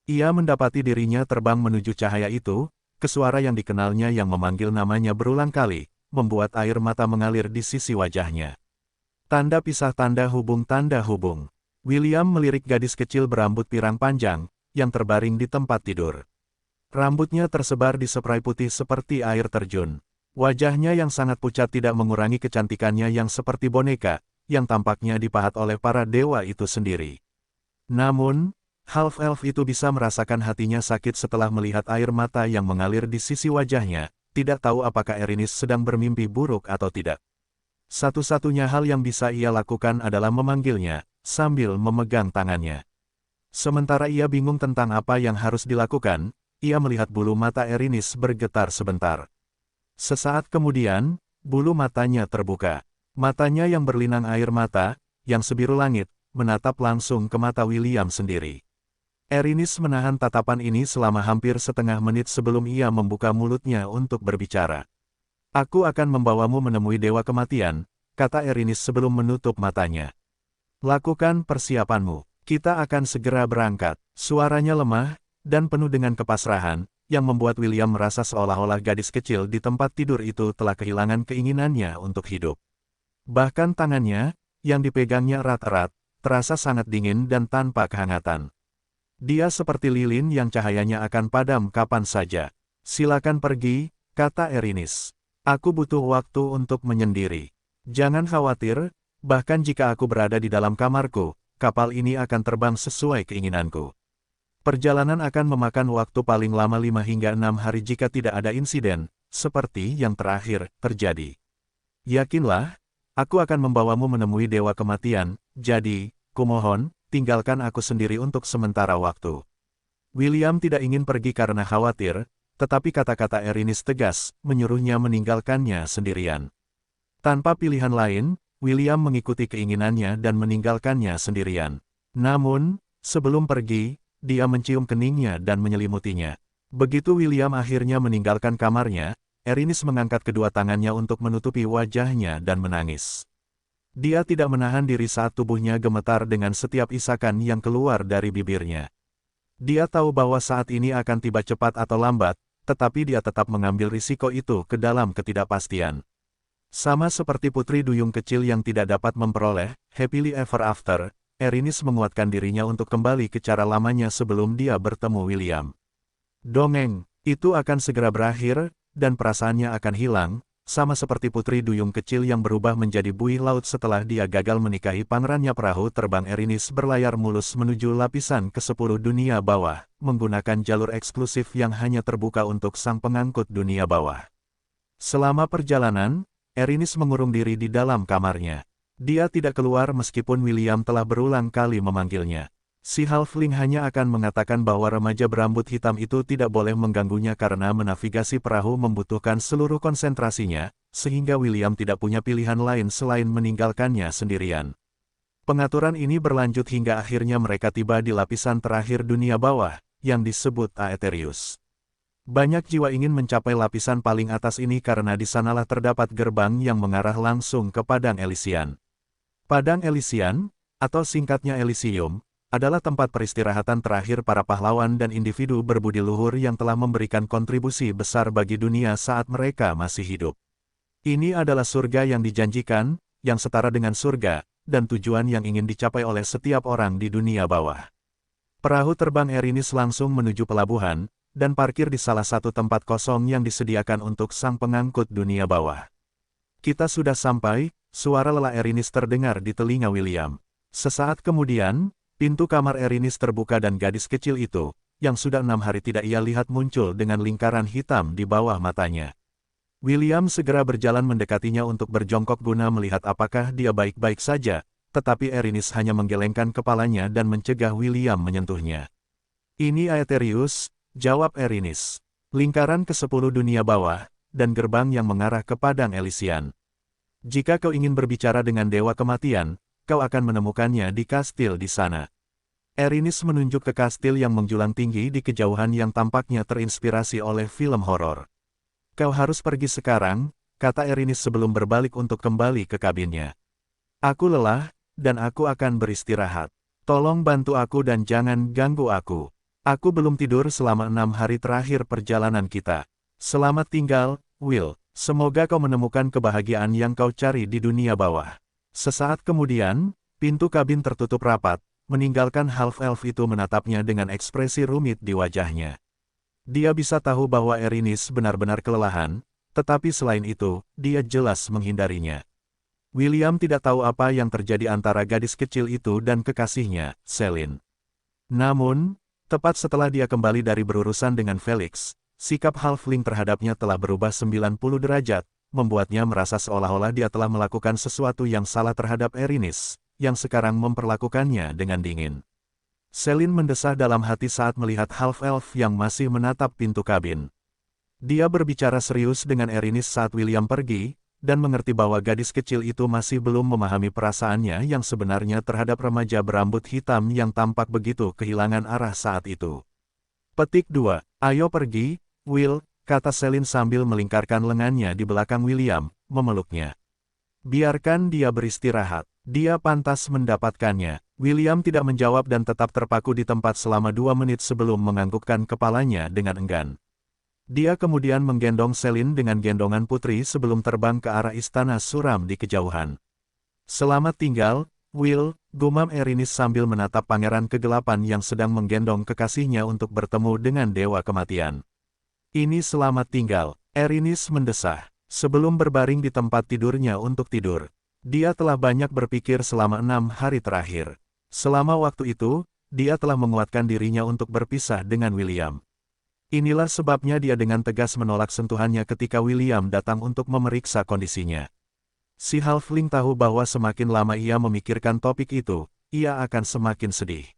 Speaker 1: Ia mendapati dirinya terbang menuju cahaya itu, ke suara yang dikenalnya yang memanggil namanya berulang kali, membuat air mata mengalir di sisi wajahnya. Tanda pisah tanda hubung tanda hubung. William melirik gadis kecil berambut pirang panjang, yang terbaring di tempat tidur. Rambutnya tersebar di spray putih seperti air terjun. Wajahnya yang sangat pucat tidak mengurangi kecantikannya yang seperti boneka, yang tampaknya dipahat oleh para dewa itu sendiri. Namun, Half-elf itu bisa merasakan hatinya sakit setelah melihat air mata yang mengalir di sisi wajahnya, tidak tahu apakah Erinis sedang bermimpi buruk atau tidak. Satu-satunya hal yang bisa ia lakukan adalah memanggilnya, sambil memegang tangannya. Sementara ia bingung tentang apa yang harus dilakukan, ia melihat bulu mata Erinis bergetar sebentar. Sesaat kemudian, bulu matanya terbuka. Matanya yang berlinang air mata, yang sebiru langit, menatap langsung ke mata William sendiri. Erinis menahan tatapan ini selama hampir setengah menit sebelum ia membuka mulutnya untuk berbicara. Aku akan membawamu menemui Dewa Kematian, kata Erinis sebelum menutup matanya. Lakukan persiapanmu, kita akan segera berangkat. Suaranya lemah, dan penuh dengan kepasrahan, yang membuat William merasa seolah-olah gadis kecil di tempat tidur itu telah kehilangan keinginannya untuk hidup. Bahkan tangannya, yang dipegangnya erat-erat, terasa sangat dingin dan tanpa kehangatan. Dia seperti lilin yang cahayanya akan padam kapan saja. Silakan pergi, kata Erinis. Aku butuh waktu untuk menyendiri. Jangan khawatir, bahkan jika aku berada di dalam kamarku, kapal ini akan terbang sesuai keinginanku. Perjalanan akan memakan waktu paling lama 5 hingga 6 hari jika tidak ada insiden, seperti yang terakhir terjadi. Yakinlah, aku akan membawamu menemui Dewa Kematian, jadi, kumohon, tinggalkan aku sendiri untuk sementara waktu. William tidak ingin pergi karena khawatir, tetapi kata-kata Erinis tegas, menyuruhnya meninggalkannya sendirian. Tanpa pilihan lain, William mengikuti keinginannya dan meninggalkannya sendirian. Namun, sebelum pergi, dia mencium keningnya dan menyelimutinya. Begitu William akhirnya meninggalkan kamarnya, Erinis mengangkat kedua tangannya untuk menutupi wajahnya dan menangis. Dia tidak menahan diri saat tubuhnya gemetar dengan setiap isakan yang keluar dari bibirnya. Dia tahu bahwa saat ini akan tiba cepat atau lambat, tetapi dia tetap mengambil risiko itu ke dalam ketidakpastian. Sama seperti putri duyung kecil yang tidak dapat memperoleh happily ever after, Erinis menguatkan dirinya untuk kembali ke cara lamanya sebelum dia bertemu William. Dongeng, itu akan segera berakhir, dan perasaannya akan hilang, sama seperti putri duyung kecil yang berubah menjadi buih laut setelah dia gagal menikahi pangerannya. Perahu terbang Erinis berlayar mulus menuju lapisan ke-10 dunia bawah, menggunakan jalur eksklusif yang hanya terbuka untuk sang pengangkut dunia bawah. Selama perjalanan, Erinis mengurung diri di dalam kamarnya. Dia tidak keluar meskipun William telah berulang kali memanggilnya. Si halfling hanya akan mengatakan bahwa remaja berambut hitam itu tidak boleh mengganggunya karena menavigasi perahu membutuhkan seluruh konsentrasinya, sehingga William tidak punya pilihan lain selain meninggalkannya sendirian. Pengaturan ini berlanjut hingga akhirnya mereka tiba di lapisan terakhir dunia bawah, yang disebut Aetherius. Banyak jiwa ingin mencapai lapisan paling atas ini karena di sanalah terdapat gerbang yang mengarah langsung ke Padang Elysian. Padang Elysian, atau singkatnya Elysium, adalah tempat peristirahatan terakhir para pahlawan dan individu berbudi luhur yang telah memberikan kontribusi besar bagi dunia saat mereka masih hidup. Ini adalah surga yang dijanjikan, yang setara dengan surga, dan tujuan yang ingin dicapai oleh setiap orang di dunia bawah. Perahu terbang Erinis langsung menuju pelabuhan, dan parkir di salah satu tempat kosong yang disediakan untuk sang pengangkut dunia bawah. Kita sudah sampai, suara lelah Erinis terdengar di telinga William. Sesaat kemudian, pintu kamar Erinis terbuka dan gadis kecil itu, yang sudah 6 hari tidak ia lihat muncul dengan lingkaran hitam di bawah matanya. William segera berjalan mendekatinya untuk berjongkok guna melihat apakah dia baik-baik saja, tetapi Erinis hanya menggelengkan kepalanya dan mencegah William menyentuhnya. Ini Aetherius, jawab Erinis. Lingkaran ke-10 dunia bawah, dan gerbang yang mengarah ke Padang Elysian. Jika kau ingin berbicara dengan Dewa Kematian, kau akan menemukannya di kastil di sana. Erinis menunjuk ke kastil yang menjulang tinggi di kejauhan yang tampaknya terinspirasi oleh film horor. Kau harus pergi sekarang, kata Erinis sebelum berbalik untuk kembali ke kabinnya. Aku lelah, dan aku akan beristirahat. Tolong bantu aku dan jangan ganggu aku. Aku belum tidur selama 6 hari terakhir perjalanan kita. Selamat tinggal, Will. Semoga kau menemukan kebahagiaan yang kau cari di dunia bawah. Sesaat kemudian, pintu kabin tertutup rapat, meninggalkan half-elf itu menatapnya dengan ekspresi rumit di wajahnya. Dia bisa tahu bahwa Erinis benar-benar kelelahan, tetapi selain itu, dia jelas menghindarinya. William tidak tahu apa yang terjadi antara gadis kecil itu dan kekasihnya, Celine. Namun, tepat setelah dia kembali dari berurusan dengan Felix, sikap Halfling terhadapnya telah berubah 90 derajat, membuatnya merasa seolah-olah dia telah melakukan sesuatu yang salah terhadap Erinis, yang sekarang memperlakukannya dengan dingin. Celine mendesah dalam hati saat melihat Half-Elf yang masih menatap pintu kabin. Dia berbicara serius dengan Erinis saat William pergi, dan mengerti bahwa gadis kecil itu masih belum memahami perasaannya yang sebenarnya terhadap remaja berambut hitam yang tampak begitu kehilangan arah saat itu. Petik 2. Ayo pergi, Will, kata Celine sambil melingkarkan lengannya di belakang William, memeluknya. Biarkan dia beristirahat. Dia pantas mendapatkannya. William tidak menjawab dan tetap terpaku di tempat selama 2 menit sebelum menganggukkan kepalanya dengan enggan. Dia kemudian menggendong Celine dengan gendongan putri sebelum terbang ke arah istana suram di kejauhan. Selamat tinggal, Will, gumam Erinis sambil menatap pangeran kegelapan yang sedang menggendong kekasihnya untuk bertemu dengan dewa kematian. Ini selamat tinggal, Erinis mendesah. Sebelum berbaring di tempat tidurnya untuk tidur, dia telah banyak berpikir selama 6 hari terakhir. Selama waktu itu, dia telah menguatkan dirinya untuk berpisah dengan William. Inilah sebabnya dia dengan tegas menolak sentuhannya ketika William datang untuk memeriksa kondisinya. Si Halfling tahu bahwa semakin lama ia memikirkan topik itu, ia akan semakin sedih.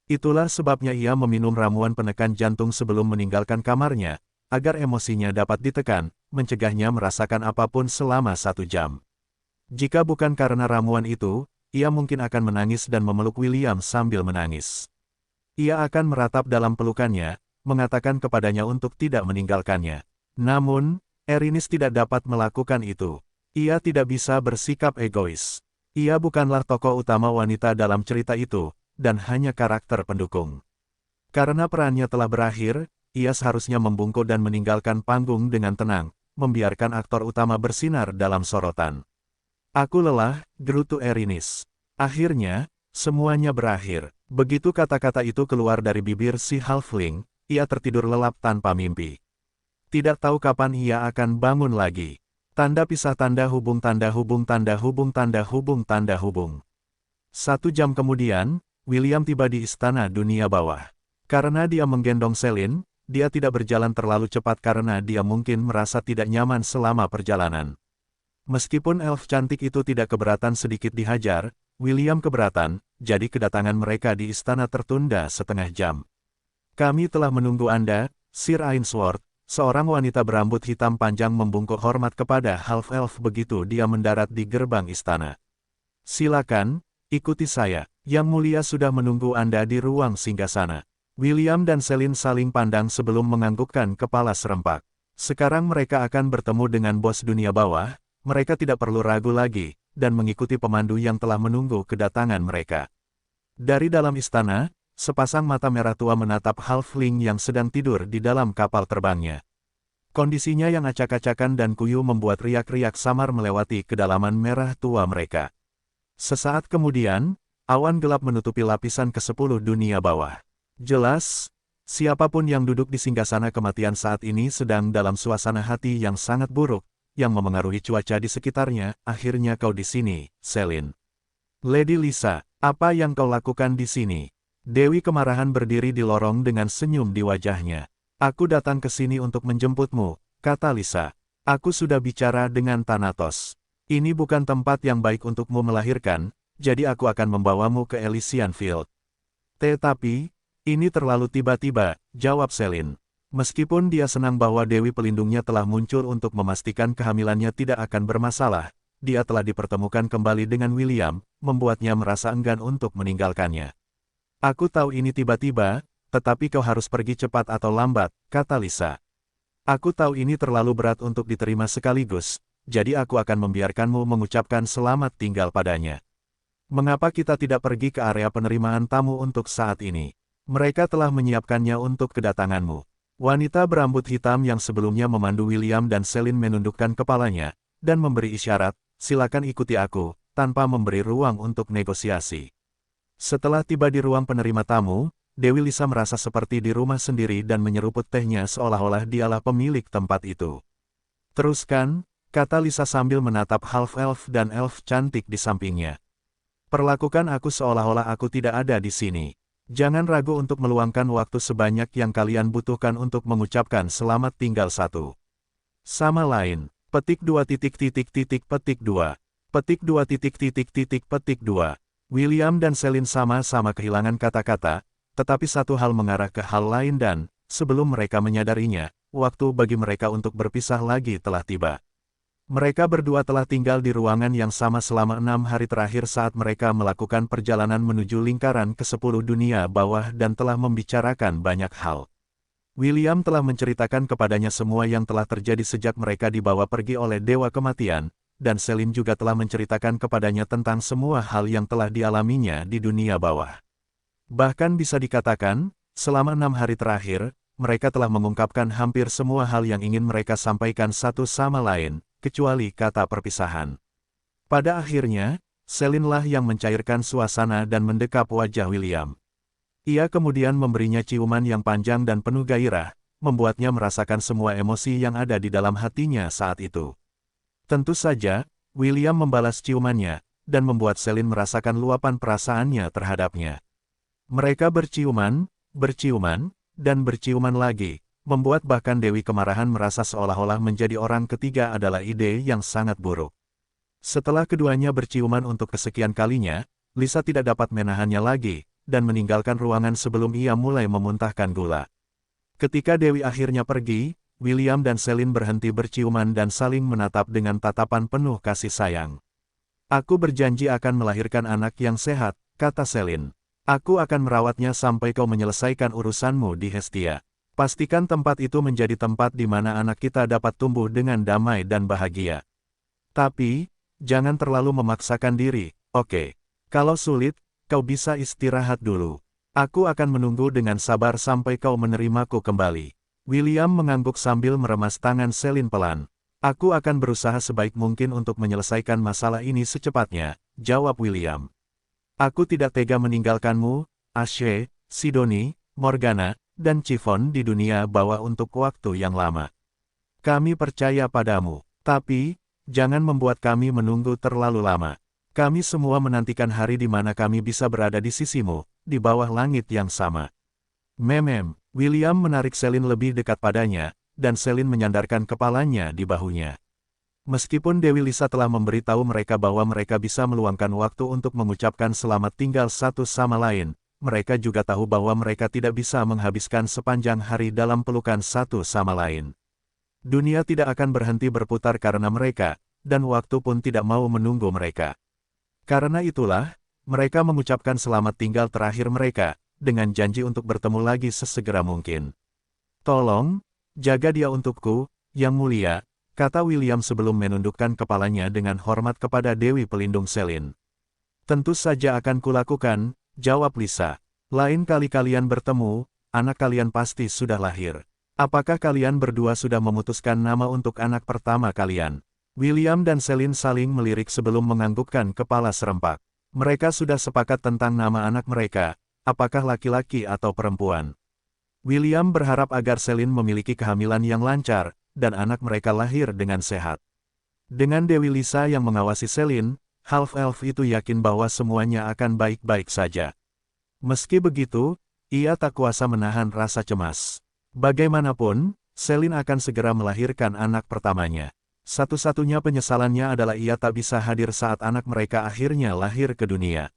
Speaker 1: Itulah sebabnya ia meminum ramuan penekan jantung sebelum meninggalkan kamarnya, agar emosinya dapat ditekan, mencegahnya merasakan apapun selama 1 jam. Jika bukan karena ramuan itu, ia mungkin akan menangis dan memeluk William sambil menangis. Ia akan meratap dalam pelukannya, mengatakan kepadanya untuk tidak meninggalkannya. Namun, Erinis tidak dapat melakukan itu. Ia tidak bisa bersikap egois. Ia bukanlah tokoh utama wanita dalam cerita itu, dan hanya karakter pendukung. Karena perannya telah berakhir, ia seharusnya membungkuk dan meninggalkan panggung dengan tenang, membiarkan aktor utama bersinar dalam sorotan. Aku lelah, gerutu Erinis. Akhirnya, semuanya berakhir. Begitu kata-kata itu keluar dari bibir si Halfling, ia tertidur lelap tanpa mimpi. Tidak tahu kapan ia akan bangun lagi. Tanda pisah tanda hubung tanda hubung tanda hubung tanda hubung tanda hubung. 1 jam kemudian, William tiba di istana dunia bawah. Karena dia menggendong Celine, dia tidak berjalan terlalu cepat karena dia mungkin merasa tidak nyaman selama perjalanan. Meskipun elf cantik itu tidak keberatan sedikit dihajar, William keberatan, jadi kedatangan mereka di istana tertunda setengah jam. Kami telah menunggu Anda, Sir Ainsworth, seorang wanita berambut hitam panjang membungkuk hormat kepada half-elf begitu dia mendarat di gerbang istana. Silakan, ikuti saya, Yang Mulia sudah menunggu Anda di ruang singgasana. William dan Celine saling pandang sebelum menganggukkan kepala serempak. Sekarang mereka akan bertemu dengan bos dunia bawah, mereka tidak perlu ragu lagi, dan mengikuti pemandu yang telah menunggu kedatangan mereka. Dari dalam istana, sepasang mata merah tua menatap Halfling yang sedang tidur di dalam kapal terbangnya. Kondisinya yang acak-acakan dan kuyuh membuat riak-riak samar melewati kedalaman merah tua mereka. Sesaat kemudian, awan gelap menutupi lapisan ke-10 dunia bawah. Jelas, siapapun yang duduk di singgasana kematian saat ini sedang dalam suasana hati yang sangat buruk, yang memengaruhi cuaca di sekitarnya. Akhirnya kau di sini, Celine. Lady Lisa, apa yang kau lakukan di sini? Dewi Kemarahan berdiri di lorong dengan senyum di wajahnya. Aku datang ke sini untuk menjemputmu, kata Lisa. Aku sudah bicara dengan Thanatos. Ini bukan tempat yang baik untukmu melahirkan, jadi aku akan membawamu ke Elysian Field. Tetapi, ini terlalu tiba-tiba, jawab Celine. Meskipun dia senang bahwa Dewi Pelindungnya telah muncul untuk memastikan kehamilannya tidak akan bermasalah, dia telah dipertemukan kembali dengan William, membuatnya merasa enggan untuk meninggalkannya. Aku tahu ini tiba-tiba, tetapi kau harus pergi cepat atau lambat, kata Lisa. Aku tahu ini terlalu berat untuk diterima sekaligus, jadi aku akan membiarkanmu mengucapkan selamat tinggal padanya. Mengapa kita tidak pergi ke area penerimaan tamu untuk saat ini? Mereka telah menyiapkannya untuk kedatanganmu. Wanita berambut hitam yang sebelumnya memandu William dan Celine menundukkan kepalanya, dan memberi isyarat, silakan ikuti aku, tanpa memberi ruang untuk negosiasi. Setelah tiba di ruang penerima tamu, Dewi Lisa merasa seperti di rumah sendiri dan menyeruput tehnya seolah-olah dialah pemilik tempat itu. Teruskan, kata Lisa sambil menatap half-elf dan elf cantik di sampingnya. Perlakukan aku seolah-olah aku tidak ada di sini. Jangan ragu untuk meluangkan waktu sebanyak yang kalian butuhkan untuk mengucapkan selamat tinggal satu sama lain. Petik 2 titik titik titik petik 2. Petik 2 titik titik titik petik 2. William dan Celine sama-sama kehilangan kata-kata, tetapi satu hal mengarah ke hal lain dan, sebelum mereka menyadarinya, waktu bagi mereka untuk berpisah lagi telah tiba. Mereka berdua telah tinggal di ruangan yang sama selama 6 hari terakhir saat mereka melakukan perjalanan menuju lingkaran ke-10 dunia bawah dan telah membicarakan banyak hal. William telah menceritakan kepadanya semua yang telah terjadi sejak mereka dibawa pergi oleh Dewa Kematian, dan Celine juga telah menceritakan kepadanya tentang semua hal yang telah dialaminya di dunia bawah. Bahkan bisa dikatakan, selama 6 hari terakhir, mereka telah mengungkapkan hampir semua hal yang ingin mereka sampaikan satu sama lain, kecuali kata perpisahan. Pada akhirnya, Celine lah yang mencairkan suasana dan mendekap wajah William. Ia kemudian memberinya ciuman yang panjang dan penuh gairah, membuatnya merasakan semua emosi yang ada di dalam hatinya saat itu. Tentu saja, William membalas ciumannya, dan membuat Celine merasakan luapan perasaannya terhadapnya. Mereka berciuman, dan berciuman lagi, membuat bahkan Dewi Kemarahan merasa seolah-olah menjadi orang ketiga adalah ide yang sangat buruk. Setelah keduanya berciuman untuk kesekian kalinya, Lisa tidak dapat menahannya lagi, dan meninggalkan ruangan sebelum ia mulai memuntahkan gula. Ketika Dewi akhirnya pergi, William dan Celine berhenti berciuman dan saling menatap dengan tatapan penuh kasih sayang. "Aku berjanji akan melahirkan anak yang sehat," kata Celine. "Aku akan merawatnya sampai kau menyelesaikan urusanmu di Hestia. Pastikan tempat itu menjadi tempat di mana anak kita dapat tumbuh dengan damai dan bahagia. Tapi, jangan terlalu memaksakan diri, oke? Kalau sulit, kau bisa istirahat dulu. Aku akan menunggu dengan sabar sampai kau menerimaku kembali." William mengangguk sambil meremas tangan Celine pelan. "Aku akan berusaha sebaik mungkin untuk menyelesaikan masalah ini secepatnya," jawab William. "Aku tidak tega meninggalkanmu, Ashe, Sidonie, Morgana, dan Chiffon di dunia bawah untuk waktu yang lama. Kami percaya padamu, tapi, jangan membuat kami menunggu terlalu lama. Kami semua menantikan hari di mana kami bisa berada di sisimu, di bawah langit yang sama." William menarik Celine lebih dekat padanya, dan Celine menyandarkan kepalanya di bahunya. Meskipun Dewi Lisa telah memberitahu mereka bahwa mereka bisa meluangkan waktu untuk mengucapkan selamat tinggal satu sama lain, mereka juga tahu bahwa mereka tidak bisa menghabiskan sepanjang hari dalam pelukan satu sama lain. Dunia tidak akan berhenti berputar karena mereka, dan waktu pun tidak mau menunggu mereka. Karena itulah, mereka mengucapkan selamat tinggal terakhir mereka, dengan janji untuk bertemu lagi sesegera mungkin. "Tolong, jaga dia untukku, Yang Mulia," kata William sebelum menundukkan kepalanya dengan hormat kepada Dewi Pelindung Celine. "Tentu saja akan kulakukan," jawab Lisa. "Lain kali kalian bertemu, anak kalian pasti sudah lahir. Apakah kalian berdua sudah memutuskan nama untuk anak pertama kalian?" William dan Celine saling melirik sebelum menganggukkan kepala serempak. Mereka sudah sepakat tentang nama anak mereka, apakah laki-laki atau perempuan. William berharap agar Celine memiliki kehamilan yang lancar, dan anak mereka lahir dengan sehat. Dengan Dewi Lisa yang mengawasi Celine, Half-Elf itu yakin bahwa semuanya akan baik-baik saja. Meski begitu, ia tak kuasa menahan rasa cemas. Bagaimanapun, Celine akan segera melahirkan anak pertamanya. Satu-satunya penyesalannya adalah ia tak bisa hadir saat anak mereka akhirnya lahir ke dunia.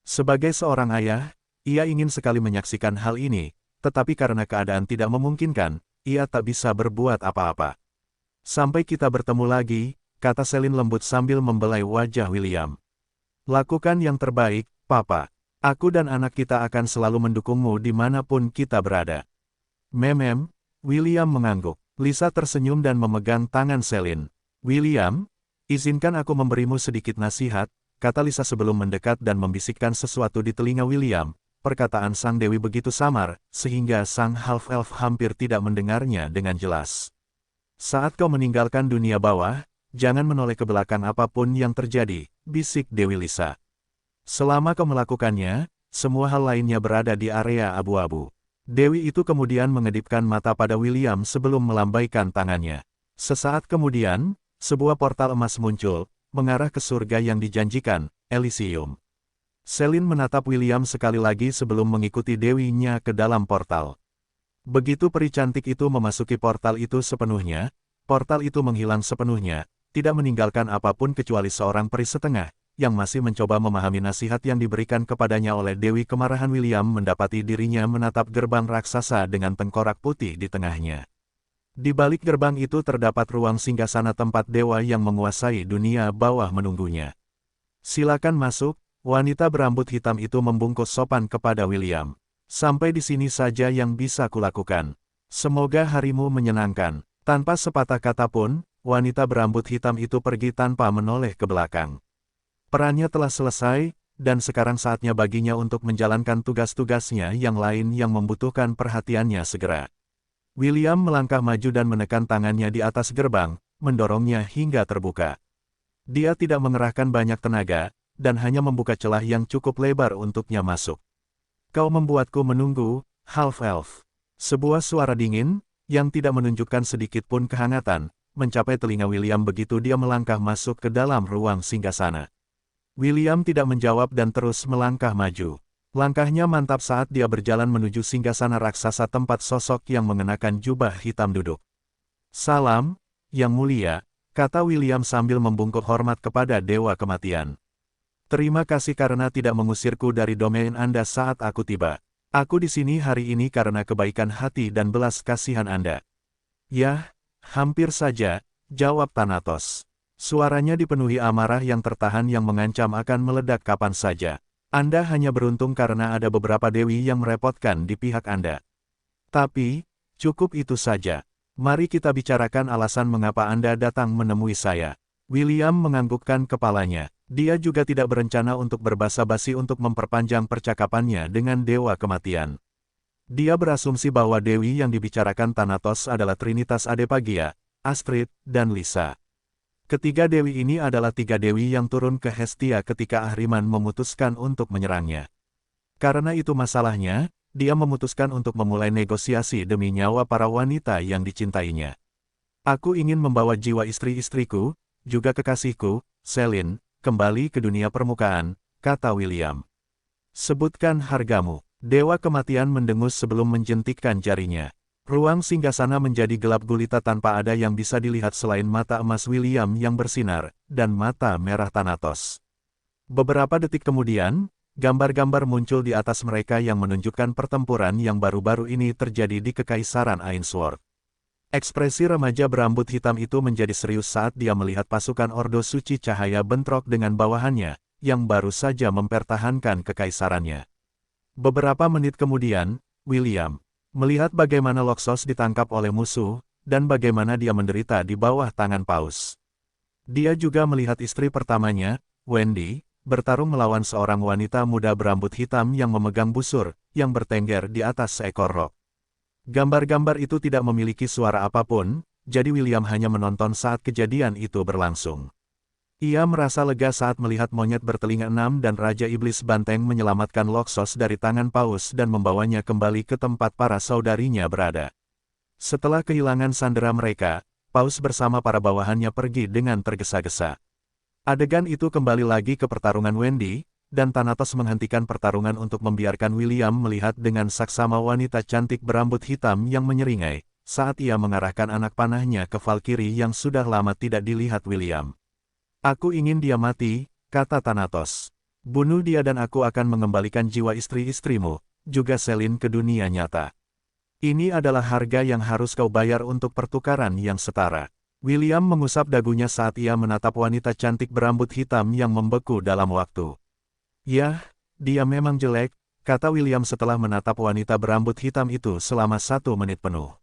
Speaker 1: Sebagai seorang ayah, ia ingin sekali menyaksikan hal ini, tetapi karena keadaan tidak memungkinkan, ia tak bisa berbuat apa-apa. "Sampai kita bertemu lagi," kata Celine lembut sambil membelai wajah William. "Lakukan yang terbaik, Papa. Aku dan anak kita akan selalu mendukungmu dimanapun kita berada." William mengangguk. Lisa tersenyum dan memegang tangan Celine. "William, izinkan aku memberimu sedikit nasihat," kata Lisa sebelum mendekat dan membisikkan sesuatu di telinga William. Perkataan sang dewi begitu samar, sehingga sang half-elf hampir tidak mendengarnya dengan jelas. "Saat kau meninggalkan dunia bawah, jangan menoleh ke belakang apapun yang terjadi," bisik Dewi Lisa. "Selama kau melakukannya, semua hal lainnya berada di area abu-abu." Dewi itu kemudian mengedipkan mata pada William sebelum melambaikan tangannya. Sesaat kemudian, sebuah portal emas muncul, mengarah ke surga yang dijanjikan, Elysium. Celine menatap William sekali lagi sebelum mengikuti dewinya ke dalam portal. Begitu peri cantik itu memasuki portal itu sepenuhnya, portal itu menghilang sepenuhnya, tidak meninggalkan apapun kecuali seorang peri setengah, yang masih mencoba memahami nasihat yang diberikan kepadanya oleh Dewi Kemarahan. William mendapati dirinya menatap gerbang raksasa dengan tengkorak putih di tengahnya. Di balik gerbang itu terdapat ruang singgasana tempat dewa yang menguasai dunia bawah menunggunya. Silakan masuk, wanita berambut hitam itu membungkuk sopan kepada William. Sampai di sini saja yang bisa kulakukan. Semoga harimu menyenangkan. Tanpa sepatah kata pun, wanita berambut hitam itu pergi tanpa menoleh ke belakang. Perannya telah selesai, dan sekarang saatnya baginya untuk menjalankan tugas-tugasnya yang lain yang membutuhkan perhatiannya segera. William melangkah maju dan menekan tangannya di atas gerbang, mendorongnya hingga terbuka. Dia tidak mengerahkan banyak tenaga, dan hanya membuka celah yang cukup lebar untuknya masuk. Kau membuatku menunggu, half-elf. Sebuah suara dingin, yang tidak menunjukkan sedikit pun kehangatan, mencapai telinga William begitu dia melangkah masuk ke dalam ruang singgasana. William tidak menjawab dan terus melangkah maju. Langkahnya mantap saat dia berjalan menuju singgasana raksasa tempat sosok yang mengenakan jubah hitam duduk. Salam, Yang Mulia, kata William sambil membungkuk hormat kepada Dewa Kematian. Terima kasih karena tidak mengusirku dari domain Anda saat aku tiba. Aku di sini hari ini karena kebaikan hati dan belas kasihan Anda. Yah, hampir saja, jawab Thanatos. Suaranya dipenuhi amarah yang tertahan yang mengancam akan meledak kapan saja. Anda hanya beruntung karena ada beberapa dewi yang merepotkan di pihak Anda. Tapi, cukup itu saja. Mari kita bicarakan alasan mengapa Anda datang menemui saya. William menganggukkan kepalanya. Dia juga tidak berencana untuk berbasa-basi untuk memperpanjang percakapannya dengan Dewa Kematian. Dia berasumsi bahwa dewi yang dibicarakan Thanatos adalah Trinitas Adepagia, Astrid, dan Lisa. Ketiga dewi ini adalah tiga dewi yang turun ke Hestia ketika Ahriman memutuskan untuk menyerangnya. Karena itu masalahnya, dia memutuskan untuk memulai negosiasi demi nyawa para wanita yang dicintainya. Aku ingin membawa jiwa istri-istriku, juga kekasihku, Celine, kembali ke dunia permukaan, kata William. Sebutkan hargamu. Dewa Kematian mendengus sebelum menjentikkan jarinya. Ruang singgasana menjadi gelap gulita tanpa ada yang bisa dilihat selain mata emas William yang bersinar, dan mata merah Thanatos. Beberapa detik kemudian, gambar-gambar muncul di atas mereka yang menunjukkan pertempuran yang baru-baru ini terjadi di Kekaisaran Ainsworth. Ekspresi remaja berambut hitam itu menjadi serius saat dia melihat pasukan Ordo Suci Cahaya bentrok dengan bawahannya, yang baru saja mempertahankan kekaisarannya. Beberapa menit kemudian, William melihat bagaimana Loxos ditangkap oleh musuh, dan bagaimana dia menderita di bawah tangan Paus. Dia juga melihat istri pertamanya, Wendy, bertarung melawan seorang wanita muda berambut hitam yang memegang busur, yang bertengger di atas seekor rok. Gambar-gambar itu tidak memiliki suara apapun, jadi William hanya menonton saat kejadian itu berlangsung. Ia merasa lega saat melihat monyet bertelinga enam dan Raja Iblis Banteng menyelamatkan Loxos dari tangan Paus dan membawanya kembali ke tempat para saudarinya berada. Setelah kehilangan sandera mereka, Paus bersama para bawahannya pergi dengan tergesa-gesa. Adegan itu kembali lagi ke pertarungan Wendy, dan Thanatos menghentikan pertarungan untuk membiarkan William melihat dengan saksama wanita cantik berambut hitam yang menyeringai, saat ia mengarahkan anak panahnya ke Valkyrie yang sudah lama tidak dilihat William. Aku ingin dia mati, kata Thanatos. Bunuh dia dan aku akan mengembalikan jiwa istri-istrimu, juga Celine ke dunia nyata. Ini adalah harga yang harus kau bayar untuk pertukaran yang setara. William mengusap dagunya saat ia menatap wanita cantik berambut hitam yang membeku dalam waktu. Yah, dia memang jelek, kata William setelah menatap wanita berambut hitam itu selama 1 menit penuh.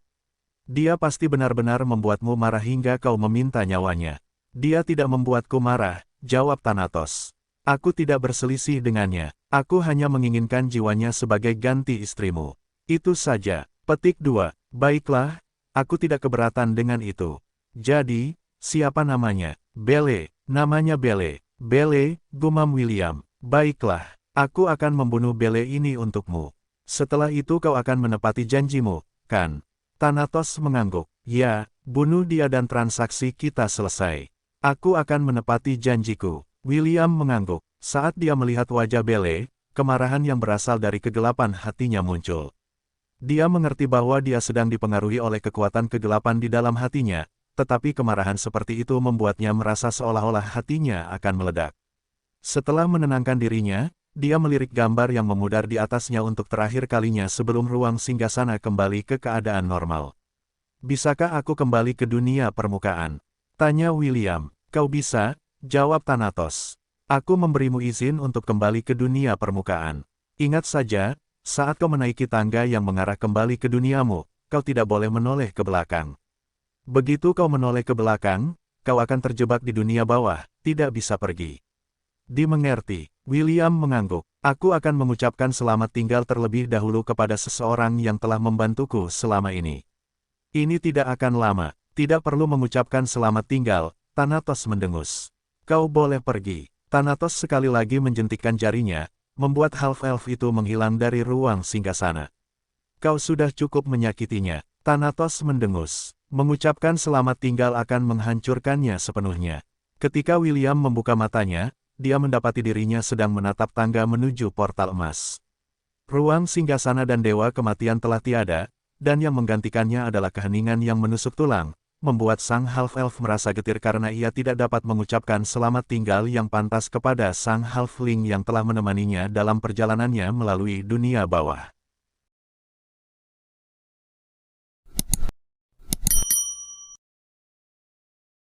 Speaker 1: Dia pasti benar-benar membuatmu marah hingga kau meminta nyawanya. Dia tidak membuatku marah, jawab Thanatos. Aku tidak berselisih dengannya, aku hanya menginginkan jiwanya sebagai ganti istrimu. Itu saja. Petik 2. Baiklah, aku tidak keberatan dengan itu. Jadi, siapa namanya? Belle, namanya Belle. Belle, gumam William. Baiklah, aku akan membunuh Belle ini untukmu. Setelah itu kau akan menepati janjimu, kan? Thanatos mengangguk. Ya, bunuh dia dan transaksi kita selesai. Aku akan menepati janjiku. William mengangguk. Saat dia melihat wajah Bele, kemarahan yang berasal dari kegelapan hatinya muncul. Dia mengerti bahwa dia sedang dipengaruhi oleh kekuatan kegelapan di dalam hatinya, tetapi kemarahan seperti itu membuatnya merasa seolah-olah hatinya akan meledak. Setelah menenangkan dirinya, dia melirik gambar yang memudar di atasnya untuk terakhir kalinya sebelum ruang singgasana kembali ke keadaan normal. Bisakah aku kembali ke dunia permukaan? Tanya William. Kau bisa, jawab Thanatos. Aku memberimu izin untuk kembali ke dunia permukaan. Ingat saja, saat kau menaiki tangga yang mengarah kembali ke duniamu, kau tidak boleh menoleh ke belakang. Begitu kau menoleh ke belakang, kau akan terjebak di dunia bawah, tidak bisa pergi. Dimengerti, William mengangguk. Aku akan mengucapkan selamat tinggal terlebih dahulu kepada seseorang yang telah membantuku selama ini. Ini tidak akan lama, tidak perlu mengucapkan selamat tinggal, Thanatos mendengus. Kau boleh pergi. Thanatos sekali lagi menjentikkan jarinya, membuat half-elf itu menghilang dari ruang singgasana. Kau sudah cukup menyakitinya. Thanatos mendengus. Mengucapkan selamat tinggal akan menghancurkannya sepenuhnya. Ketika William membuka matanya, dia mendapati dirinya sedang menatap tangga menuju portal emas. Ruang singgasana dan dewa kematian telah tiada, dan yang menggantikannya adalah keheningan yang menusuk tulang, membuat sang half-elf merasa getir karena ia tidak dapat mengucapkan selamat tinggal yang pantas kepada sang halfling yang telah menemaninya dalam perjalanannya melalui dunia bawah.